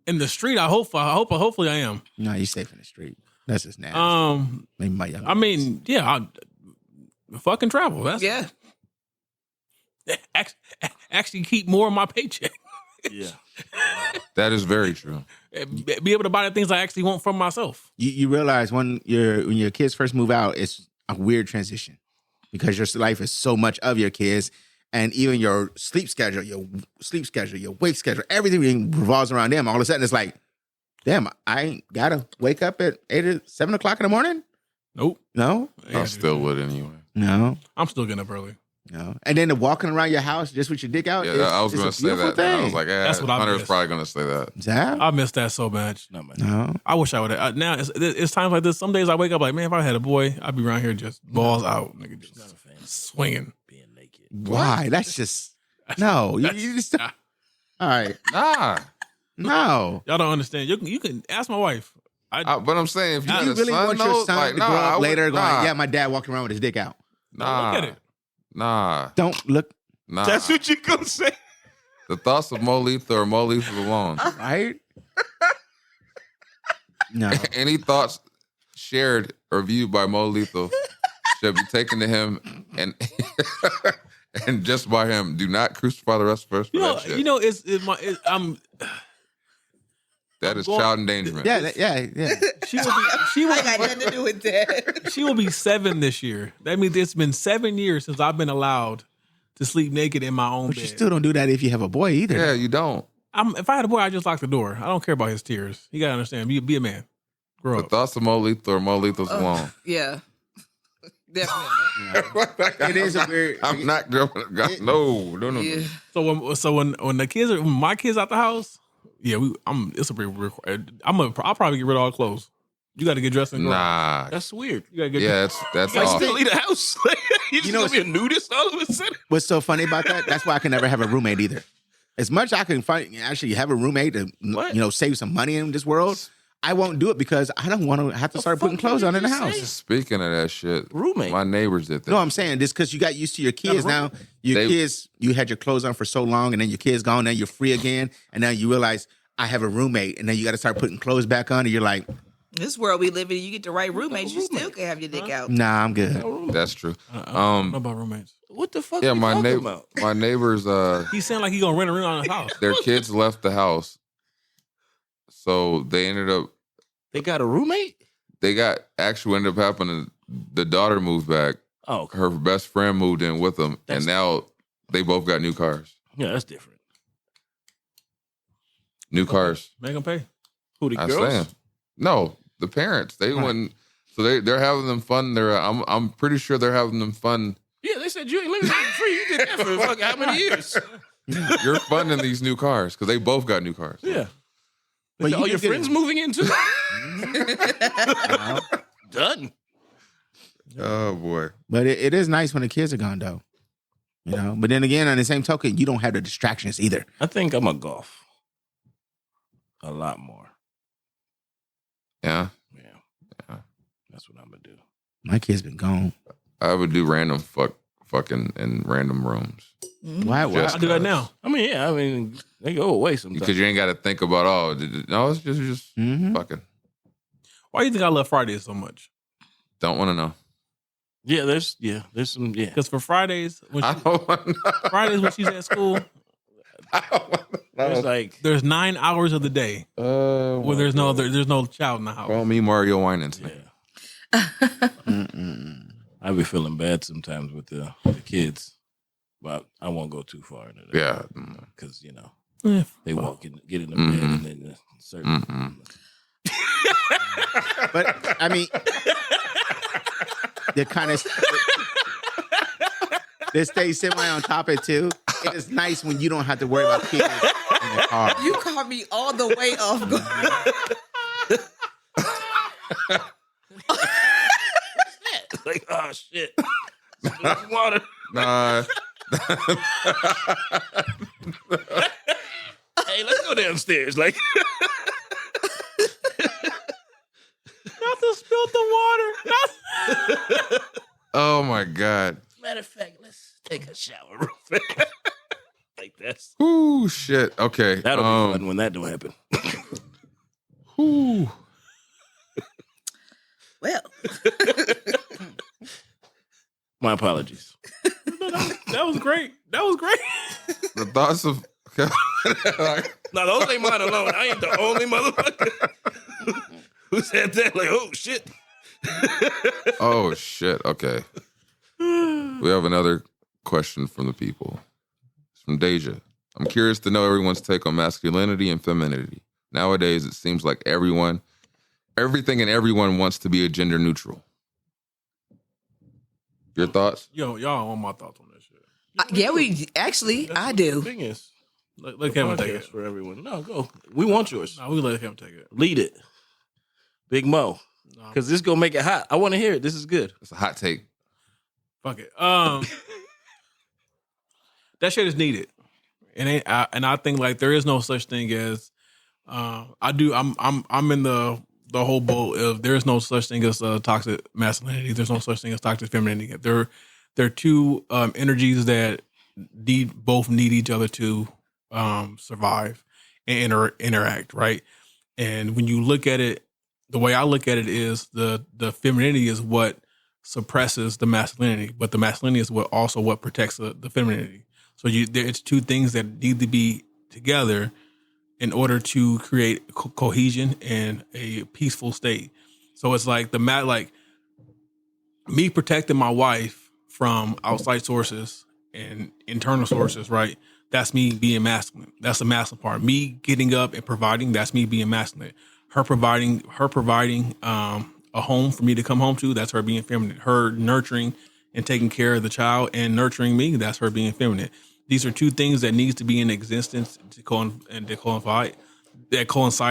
In the street, hopefully I am. No, you safe in the street. That's just nasty. Maybe my young I mean, yeah, I fucking travel. That's Yeah. actually keep more of my paycheck. Yeah. That is very true. Be able to buy the things I actually want from myself. you realize when your kids first move out, it's a weird transition because your life is so much of your kids, and even your sleep schedule, your wake schedule, everything revolves around them. All of a sudden, it's like, damn, I ain't gotta wake up at 7 o'clock in the morning. Nope. No, I still would anyway. no, I'm still getting up early. no. And then the walking around your house just with your dick out. Yeah, I was it's going a to say beautiful that. thing. I was like, That's what I Hunter was miss. probably going to say that. Zap? I miss that so much. No, man. No. I wish I would have. Now it's times like this. Some days I wake up like, man, if I had a boy, I'd be around here just balls out, nigga, just swinging. Being naked. Why? That's just no. You just all right. Nah. No. Y'all don't understand. You can ask my wife. But I'm saying, if you Do had you a really son, want your though, son like, to nah, grow I up would- later going, nah, yeah, my dad walking around with his dick out? Nah. Look at it. Nah. Don't look Nah. That's what you gonna say. The thoughts of Mo Lethal are Mo Lethal alone. right. No. Any thoughts shared or viewed by Mo Lethal should be taken to him and and just by him. Do not crucify the rest of us for that shit. That is child endangerment. Yeah. She will I got nothing to do with that. she will be 7 this year. That means it's been 7 years since I've been allowed to sleep naked in my own But bed. you still don't do that if you have a boy either. Yeah, you don't. If I had a boy, I just lock the door. I don't care about his tears. You gotta understand. Be a man. Grow The up. thoughts of Mo Lethal are Mo Lethal's alone. Yeah. Definitely. It is a weird. I'm not going. No. Yeah. So when the kids are when my kids out the house, yeah, it's a real. I'll probably get rid of all the clothes. You got to get dressed and go. Nah. That's weird. You got to get Yeah, that's Like, off. still leave the house. You just know gonna be a nudist all of a sudden. What's so funny about that? That's why I can never have a roommate either. As much as I can actually have a roommate to save some money in this world, I won't do it because I don't want to have to start putting clothes on in the house. Speaking of that shit, Roommate. my neighbors did that. No, I'm saying this because you got used to your kids now. You had your clothes on for so long, and then your kids gone, now you're free again, and now you realize I have a roommate, and then you got to start putting clothes back on, and you're like, This world we live in, you get the right roommates, you still can have your dick out. nah, I'm good. That's true. I don't know about roommates. What the fuck? Yeah, are you my talking about? neighbors, He's saying like he gonna rent a room on his house. their kids left the house, so they ended up. They got a roommate? Actually ended up happening. The daughter moved back. Oh, okay. Her best friend moved in with them, and now they both got new cars. Yeah, that's different. New cars. Make them pay. Who, the I'm girls? saying. No, the parents. They wouldn't. So they're having them fun. I'm pretty sure they're having them fun Yeah, they said you ain't living for free. You did that for fucking how many years? You're funding these new cars because they both got new cars. Yeah. But All your friends moving in too? Done. Oh boy. But it is nice when the kids are gone, though. You know. But then again, on the same token, you don't have the distractions either. I think I'm a golf. A lot more. Yeah. Yeah. That's what I'm gonna do. My kids been gone. I would do random fucking in random rooms. Why? Just I do that now. I mean, they go away sometimes. Because you ain't got to think about, no, it's just fucking. Why do you think I love Fridays so much? Don't want to know. Yeah, there's some, yeah. Because for Fridays, I don't want to know. Fridays when she's at school, I don't want to know. There's like, there's 9 hours of the day where there's no child in the house. Call me Mario Winans. yeah. I be feeling bad sometimes with the kids, but I won't go too far into that. Yeah. Because, you know, Yeah. they walk in, get in the bed and then certain. But I mean, the kind of this stays semi on topic too. It is nice when you don't have to worry about kids in the car. You caught me all the way off guard. Like, oh shit. Some water. Nah. Hey, let's go downstairs. Like, Not to spill the water. Oh my God. matter of fact, let's take a shower real quick. Like that's Ooh, shit. Okay. that'll be fun when that don't happen. Ooh. Well, My apologies. That was great. That was great. The thoughts of. No, those ain't mine alone. I ain't the only motherfucker who said that. Like, oh shit. Oh, shit. Okay. We have another question from the people. It's from Deja. I'm curious to know everyone's take on masculinity and femininity. Nowadays, it seems like everything and everyone wants to be a gender neutral. Your thoughts? Yo, y'all want my thoughts on this shit. yeah, I The do. thing is, Let Kevin take it. for everyone. No, go. We want yours. No, we let him take it. Lead it, Big Mo, No. because this gonna make it hot. I want to hear it. This is good. It's a hot take. Fuck it. That shit is needed, and I think like there is no such thing as I'm in the whole boat of there's no such thing as toxic masculinity. There's no such thing as toxic femininity. They're two energies that both need each other to survive and interact, right? And when you look at it, the way I look at it is the femininity is what suppresses the masculinity, but the masculinity is what protects the femininity. So it's two things that need to be together in order to create cohesion and a peaceful state. So it's like like me protecting my wife from outside sources and internal sources, right? That's me being masculine. That's the masculine part. Me getting up and providing, that's me being masculine. Her providing a home for me to come home to, that's her being feminine. Her nurturing and taking care of the child and nurturing me, that's her being feminine. These are two things that needs to be in existence to coincide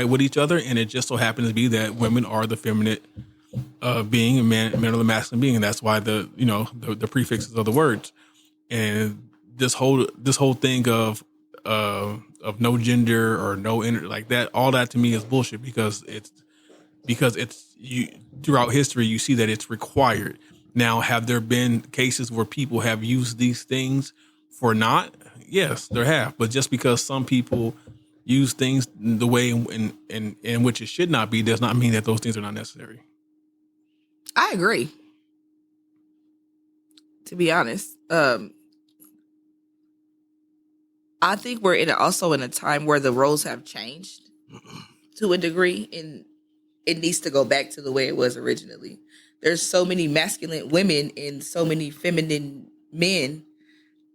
with each other, and it just so happens to be that women are the feminine being and men are the masculine being, and that's why the prefixes of the words. And this whole thing of no gender or no like that, all that to me is bullshit because it's throughout history you see that it's required. Now, have there been cases where people have used these things for not? Yes, there have. But just because some people use things the way in which it should not be does not mean that those things are not necessary. I agree. To be honest, I think we're also in a time where the roles have changed to a degree, and it needs to go back to the way it was originally. There's so many masculine women and so many feminine men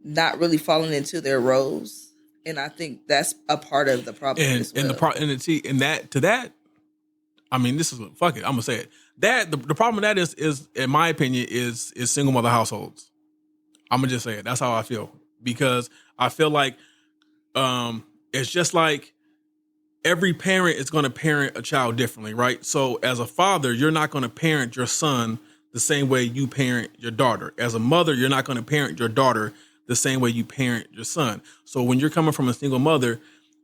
not really falling into their roles, and I think that's a part of the problem. As well. I mean, this is fuck it. I'm gonna say it. That the problem with that is in my opinion is single mother households. I'm gonna just say it. That's how I feel, because I feel like it's just like every parent is going to parent a child differently, right? So as a father, you're not going to parent your son the same way you parent your daughter. As a mother, you're not going to parent your daughter the same way you parent your son. So when you're coming from a single mother,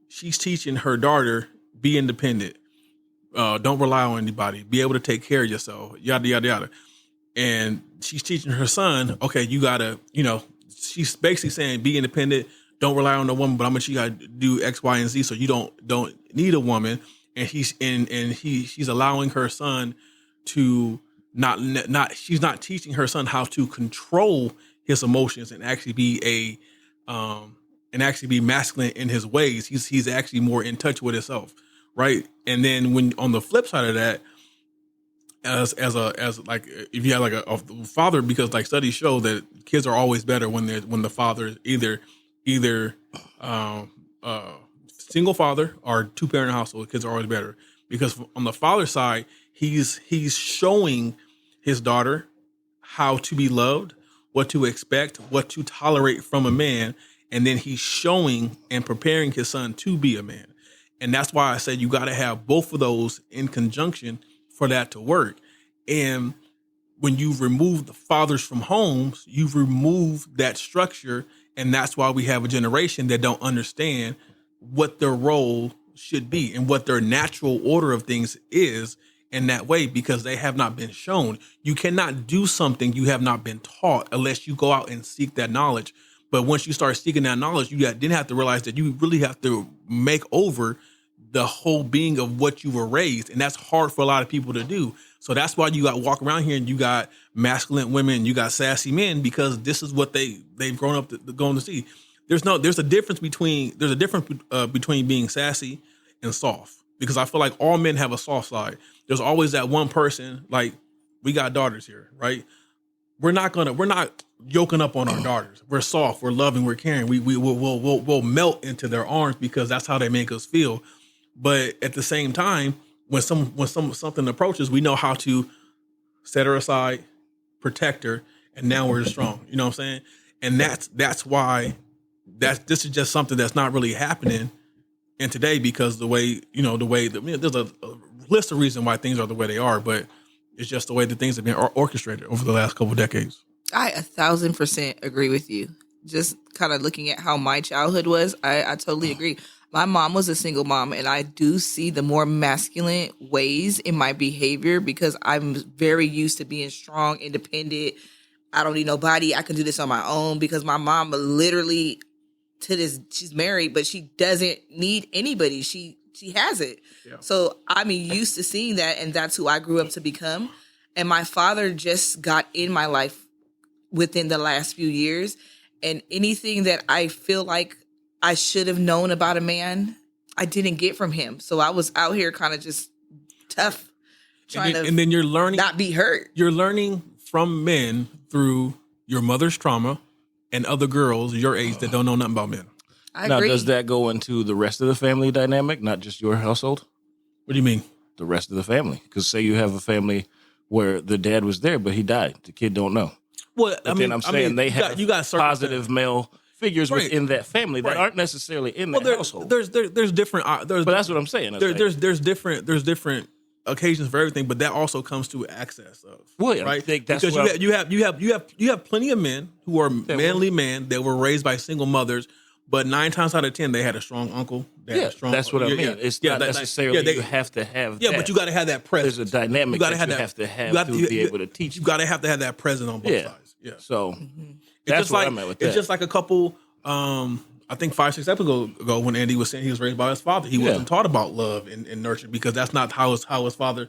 she's teaching her daughter, be independent. Don't rely on anybody. Be able to take care of yourself, yada, yada, yada. And she's teaching her son, okay, you got to, she's basically saying, be independent. Don't rely on a woman, but I'm gonna you gotta do X, Y, and Z, so you don't need a woman. And she's allowing her son to she's not teaching her son how to control his emotions and actually be masculine in his ways. He's actually more in touch with himself, right? And then when on the flip side of that, as like if you have like a father, because like studies show that kids are always better when the father either single father or two parent household, kids are always better, because on the father side, he's showing his daughter how to be loved, what to expect, what to tolerate from a man, and then he's showing and preparing his son to be a man. And that's why I said you got to have both of those in conjunction for that to work. And when you remove the fathers from homes, you've removed that structure. And that's why we have a generation that don't understand what their role should be and what their natural order of things is in that way, because they have not been shown. You cannot do something you have not been taught unless you go out and seek that knowledge. But once you start seeking that knowledge, you then have to realize that you really have to make over the whole being of what you were raised. And that's hard for a lot of people to do. So that's why you got to walk around here and you got masculine women, you got sassy men, because this is what they've grown up going to see. There's a difference between being sassy and soft, because I feel like all men have a soft side. There's always that one person, like we got daughters here, right? We're not yoking up on our daughters. We're soft, we're loving, we're caring. We'll melt into their arms because that's how they make us feel. But at the same time, when something approaches, we know how to set her aside, protect her, and now we're strong. You know what I'm saying? And that's why this is just something that's not really happening in today, because there's a list of reasons why things are the way they are, but it's just the way that things have been orchestrated over the last couple of decades. I 1,000% agree with you. Just kind of looking at how my childhood was, I totally agree. My mom was a single mom, and I do see the more masculine ways in my behavior because I'm very used to being strong, independent. I don't need nobody. I can do this on my own, because my mom literally she's married, but she doesn't need anybody. She has it. Yeah. So I'm used to seeing that, and that's who I grew up to become. And my father just got in my life within the last few years, and anything that I feel like I should have known about a man, I didn't get from him. So I was out here kind of just tough, and then you're learning not be hurt. You're learning from men through your mother's trauma and other girls your age that don't know nothing about men. I now, agree. does that go into the rest of the family dynamic, not just your household? What do you mean? The rest of the family. Because say you have a family where the dad was there, but he died. The kid don't know. Well, I'm saying they have positive male figures within that family that aren't necessarily in that household. There's different. But that's what I'm saying. There's different occasions for everything, but that also comes to access of. Well, yeah, right? I think that's because you have plenty of men who are manly men that were raised by single mothers, but 9 times out of 10 they had a strong uncle. That's what I mean. Yeah. It's not necessarily you have to have. Yeah, but you got to have that presence. There's a dynamic you have to be able to teach. You got to have that presence on both sides. Yeah. So that's what I'm at with that. It's just like a couple. I think 5-6 episodes ago when Andy was saying he was raised by his father, he wasn't taught about love and nurture, because that's not how his father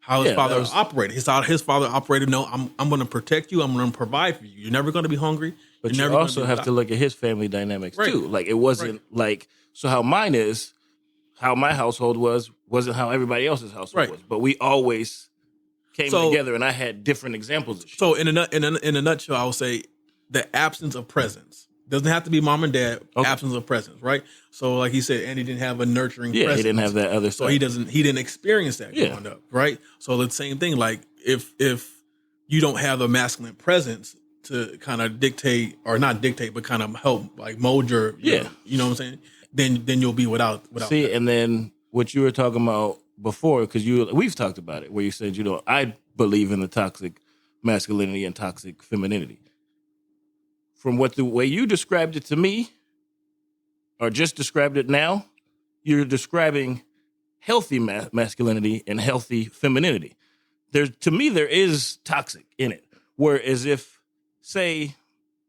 operated. His father operated. No, I'm going to protect you. I'm going to provide for you. You're never going to be hungry. But you also have to look at his family dynamics too. Like it wasn't like how my household wasn't how everybody else's household was. But we always came together, and I had different examples of shit. So in a nutshell, I would say the absence of presence. Doesn't have to be mom and dad. Okay. Absence of presence, right? So, like he said, Andy didn't have a nurturing presence. He didn't have that other stuff. So he didn't experience that growing up, right? So the same thing, like if you don't have a masculine presence, to kind of dictate, or not dictate, but kind of help like mold your you know what I'm saying? Then you'll be without See, that. and then what you were talking about before, because we've talked about it, where you said, I believe in the toxic masculinity and toxic femininity. From the way you described it to me, or just described it now, you're describing healthy masculinity and healthy femininity. To me, there is toxic in it. Whereas if, say,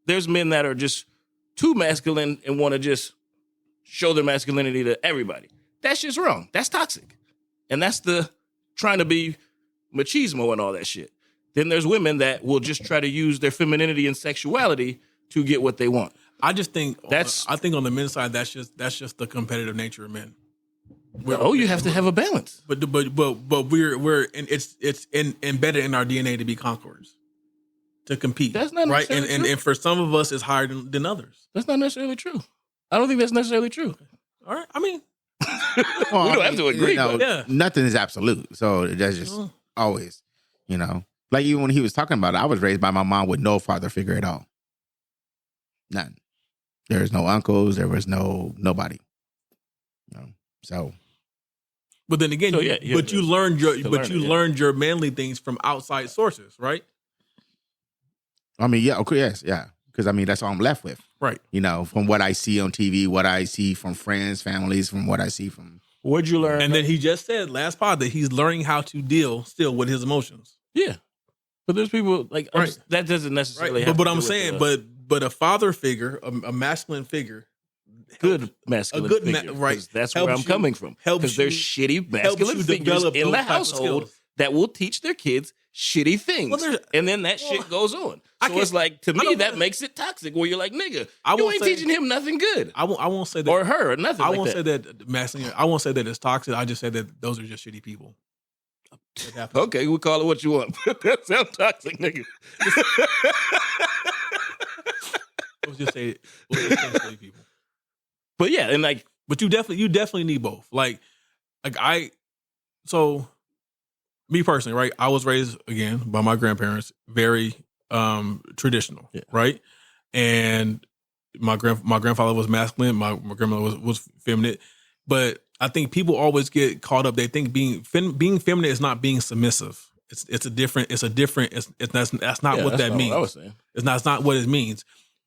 there's men that are just too masculine and want to just show their masculinity to everybody, that's just wrong. That's toxic. And that's the trying to be machismo and all that shit. Then there's women that will just try to use their femininity and sexuality to get what they want. I just think I think on the men's side, that's just the competitive nature of men. You have to have a balance. But we're and it's embedded in our DNA to be conquerors, to compete. That's not right. And for some of us, it's higher than others. That's not necessarily true. I don't think that's necessarily true. All right. I mean, we don't have to agree. Nothing is absolute. So that's just always, like even when he was talking about it, I was raised by my mom with no father figure at all. None. There was no uncles. There was nobody. So. But then again, you learned your manly things from outside sources, right? I mean, yeah, okay, yes, yeah. Because I mean, that's all I'm left with. Right. From what I see on TV, what I see from friends, families, from what I see from. What'd you learn? And then he just said last part that he's learning how to deal still with his emotions. Yeah. But there's people that doesn't necessarily. Right. But I'm saying, but a father figure, a masculine figure, good masculine figure, right? That's where I'm coming from. Because there's shitty masculine figures in the household that will teach their kids shitty things, and then that shit goes on. So it's like, to me, that makes it toxic. Where you're like, nigga, you ain't teaching him nothing good. I won't say that, or her, or nothing. I won't say that masculine. I won't say that it's toxic. I just say that those are just shitty people. Okay, we'll call it what you want. That sounds toxic, nigga. Let's just say shitty people. But yeah, and like, but you definitely need both. So me personally, right? I was raised again by my grandparents, very traditional, right? And my grandfather was masculine, my grandmother was feminine. But I think people always get caught up. They think being feminine is not being submissive. That's not what that means. What I was saying. It's not what it means.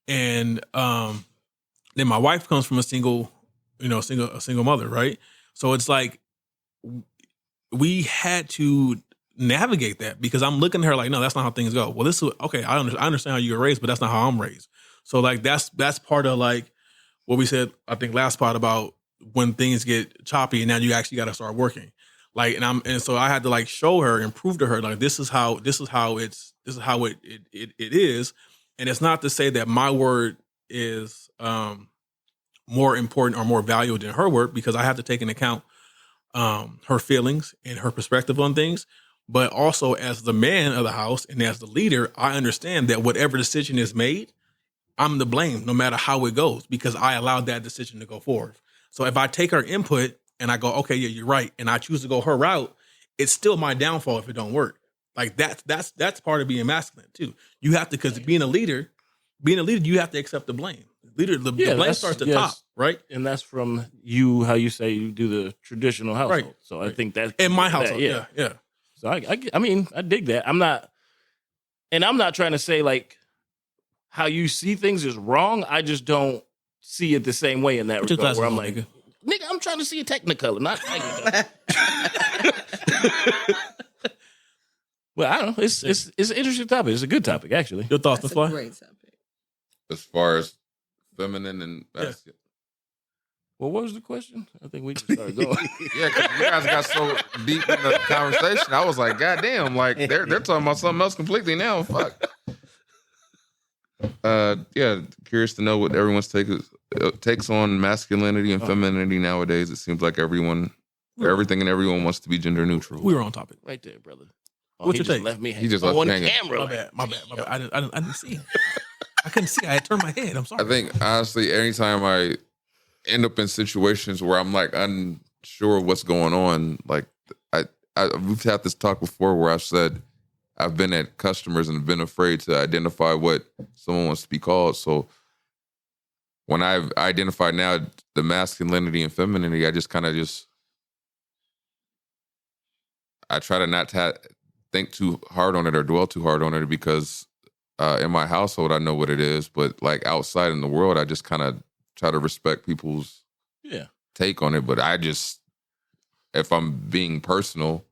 And then my wife comes from a single mother, right? So it's like we had to navigate that, because I'm looking at her like, no, that's not how things go. Well, this is okay. I understand how you were raised, but that's not how I'm raised. So like that's part of like what we said, I think last part about when things get choppy and now you actually got to start working. Like, and so I had to like show her and prove to her like this is how it is, and it's not to say that my word is more important or more valuable than her word, because I have to take into account her feelings and her perspective on things. But also as the man of the house and as the leader, I understand that whatever decision is made, I'm to blame no matter how it goes, because I allowed that decision to go forward. So if I take her input and I go, okay, yeah, you're right, and I choose to go her route, it's still my downfall if it don't work. Like that's part of being masculine too. You have to, because being a leader, you have to accept the blame. The blame starts at the top, right? And that's from you, how you say you do the traditional household. Right. So I think that's in my household. Yeah. So I mean, I dig that. I'm not trying to say like how you see things is wrong. I just don't see it the same way in that regard. Where I'm like, nigga, I'm trying to see a technicolor, not technicolor. Well, I don't know. It's an interesting topic. It's a good topic, actually. Your thoughts, Fly? Great topic. As far as feminine and masculine. Well, what was the question? I think we just started going. Yeah, because you guys got so deep in the conversation. I was like, God damn, like they're talking about something else completely now. Fuck. Yeah, curious to know what everyone's takes on masculinity and femininity nowadays. It seems like everything and everyone wants to be gender neutral. We were on topic. Right there, brother. What's your take? He just left me hanging. Camera. My bad. I didn't see. I couldn't see. I had turned my head. I'm sorry. I think, honestly, anytime I end up in situations where I'm like unsure what's going on, like we've had this talk before where I said, I've been at customers and been afraid to identify what someone wants to be called. So when I've identified now the masculinity and femininity, I just kind of I try to not think too hard on it or dwell too hard on it because in my household, I know what it is. But like outside in the world, I just kind of try to respect people's take on it. But if I'm being personal,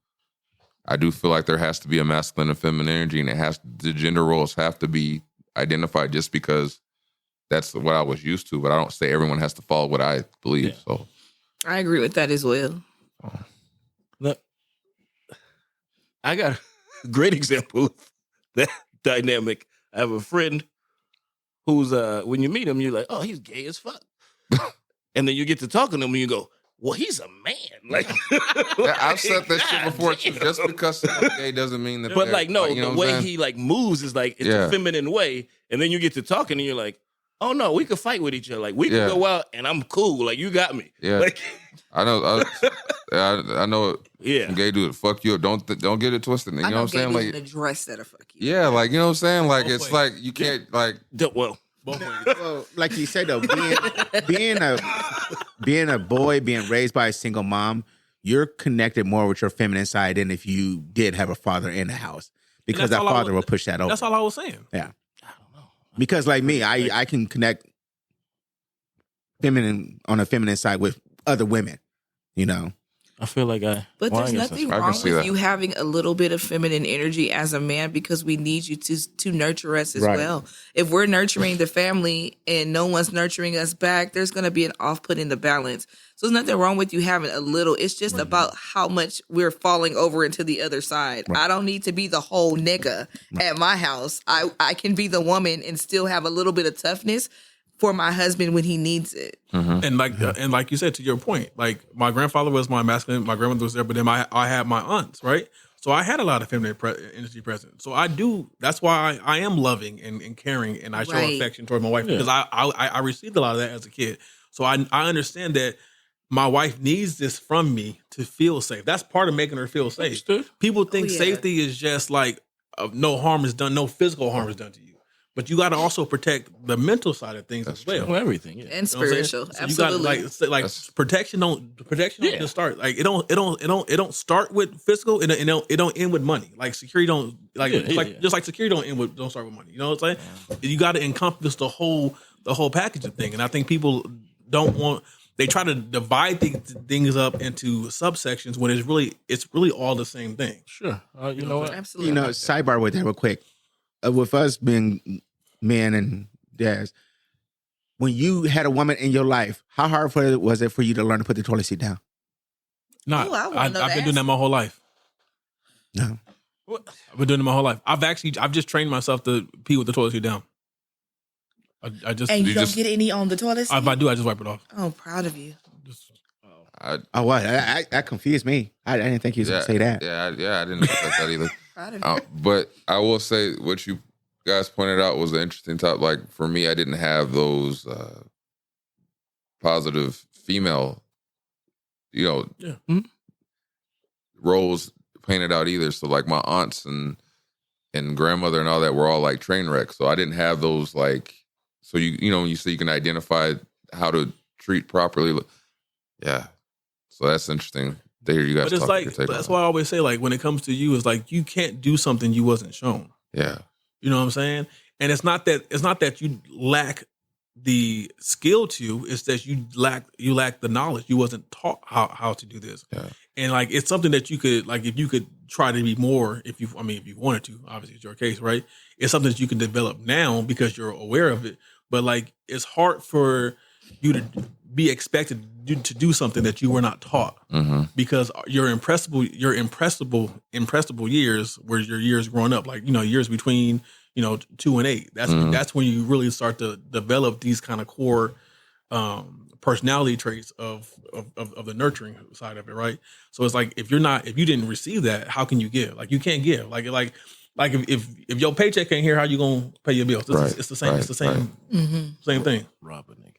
I do feel like there has to be a masculine and feminine energy, and the gender roles have to be identified just because that's what I was used to. But I don't say everyone has to follow what I believe. Yeah. So I agree with that as well. Look, I got a great example of that dynamic. I have a friend who's when you meet him, you're like, oh, he's gay as fuck. And then you get to talking to him and you go, well, he's a man. Like, I've said that shit before too. Just because someone's gay doesn't mean that. But like, no, the way he like moves is like it's a feminine way. And then you get to talking and you're like, oh no, we could fight with each other. Like we could go out and I'm cool. Like you got me. Yeah, like, I know. Yeah, gay dude, fuck you. Don't get it twisted. You know what I'm saying? Like the dress that'll fuck you. Yeah, like you know what I'm saying? Like it's like you can't like well, like you said though, being a boy, being raised by a single mom, you're connected more with your feminine side than if you did have a father in the house because that father will push that over. That's all I was saying. Yeah, I don't know. Because like me, I can connect feminine on a feminine side with other women, you know. I feel like But there's nothing wrong with you having a little bit of feminine energy as a man because we need you to nurture us as well. If we're nurturing the family and no one's nurturing us back, there's going to be an off-put in the balance. So there's nothing wrong with you having a little. It's just about how much we're falling over into the other side. I don't need to be the whole nigga at my house. I can be the woman and still have a little bit of toughness for my husband when he needs it. Mm-hmm. And like you said, to your point, like my grandfather was my masculine, my grandmother was there, but then I had my aunts, right? So I had a lot of feminine energy present. So that's why I am loving and caring and I show affection toward my wife because I received a lot of that as a kid. So I understand that my wife needs this from me to feel safe. That's part of making her feel safe. People think safety is just like no harm is done, no physical harm is done to you. But you got to also protect the mental side of things as well. Everything, and spiritual. So absolutely. You got like protection. Don't just start like it don't start with physical. It don't end with money. Like security don't just like security don't start with money. You know what I'm saying? You got to encompass the whole package of thing. And I think people don't want. They try to divide things up into subsections when it's really all the same thing. Sure, you know what? Absolutely. You know, sidebar with that real quick. With us being men and dads, when you had a woman in your life, how hard was it for you to learn to put the toilet seat down? No, I've been doing that my whole life. No, I've been doing it my whole life. I've just trained myself to pee with the toilet seat down. I just and you don't get any on the toilet seat? If I do, I just wipe it off. Oh, proud of you. What? That confused me. I didn't think you was going to say that. Yeah, I didn't expect that either. But I will say what you guys pointed out was an interesting topic. Like for me, I didn't have those positive female, roles painted out either. So like my aunts and grandmother and all that were all like train wrecks. So I didn't have those like. So when you say you can identify how to treat properly. Yeah. So that's interesting to hear you guys talk. But that's why I always say, like, when it comes to you, it's like you can't do something you wasn't shown. Yeah. You know what I'm saying? And it's not that you lack the skill to, it's that you lack the knowledge. You wasn't taught how to do this. Yeah. And like it's something that you could, like, if you could try to be more, if you wanted to, obviously it's your case, right? It's something that you can develop now because you're aware of it. But like it's hard for you to be expected to do something that you were not taught because your impressible years were your years growing up, like, years between, 2 and 8. That's when you really start to develop these kind of core personality traits of the nurturing side of it. Right. So it's like, if you didn't receive that, how can you give? Like you can't give like if your paycheck ain't here, how you going to pay your bills? It's the same. It's the same, same thing. Rob a nigga.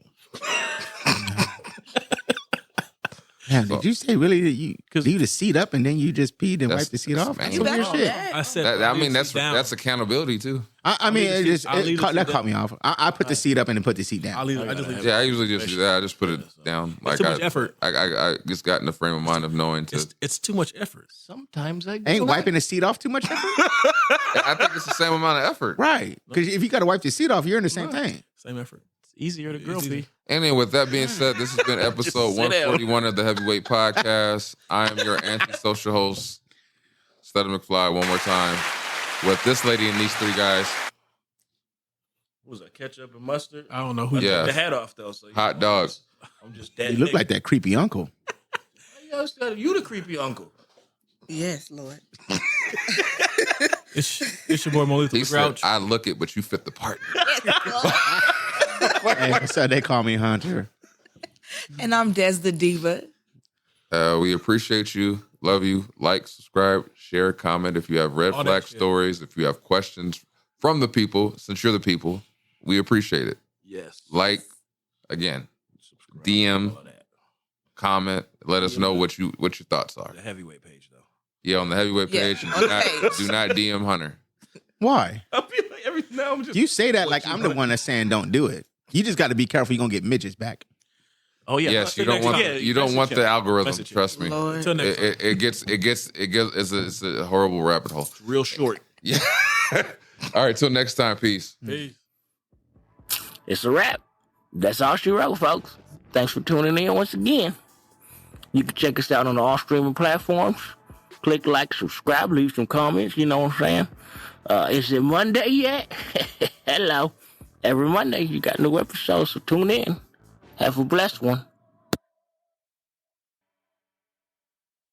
Damn, did you say really that you leave the seat up and then you just peed and wipe the seat off? man. That's some weird shit. I said, I mean, leave the seat down. that's accountability too. I mean, I'll leave the seat that down. caught me off. I put the seat up and then put the seat down. I just leave. Yeah, I usually just do that. I just put it down. Like too much effort. I just got in the frame of mind of knowing to. It's too much effort. Sometimes I Ain't wiping the seat off too much effort? I think it's the same amount of effort. Right. Because if you got to wipe the seat off, you're in the same thing. Same effort. It's easier to grill pee. Anyway, with that being said, this has been episode sit down. 141 of the Heavyweight Podcast. I am your antisocial host, Stutter McFly, one more time, with this lady and these three guys. What was that? Ketchup and mustard? I don't know who. Yeah. The hat off though. So Hot dog. I'm just that. You look nigga. like that creepy uncle. You the creepy uncle. Yes, Lord. It's your boy Molito He the said, Grouch. I look it, but you fit the part. Hey, so they call me Hunter. And I'm Des the Diva. We appreciate you. Love you. Like, subscribe, share, comment. If you have red All that flag shit. stories, if you have questions from the people, since you're the people, we appreciate it. Yes. Like, again, DM, comment. Let us know what your thoughts are. The heavyweight page though. Yeah, on the heavyweight Yeah, page. on the page. Do not DM Hunter. Why? I feel like every now I'm just. You say that like I'm the one that's saying don't do it. You just got to be careful. You're going to get midgets back. Oh yeah. Yes, you don't want message the him. algorithm. Message him. Trust me. Lord. Until next time. It gets it's a horrible rabbit hole. Real short. Yeah. All right, till next time. Peace. Peace. It's a wrap. That's all she wrote, folks. Thanks for tuning in once again. You can check us out on all streaming platforms. Click like, subscribe, leave some comments. You know what I'm saying? Is it Monday yet? Hello. Every Monday you got new episodes, so tune in. Have a blessed one.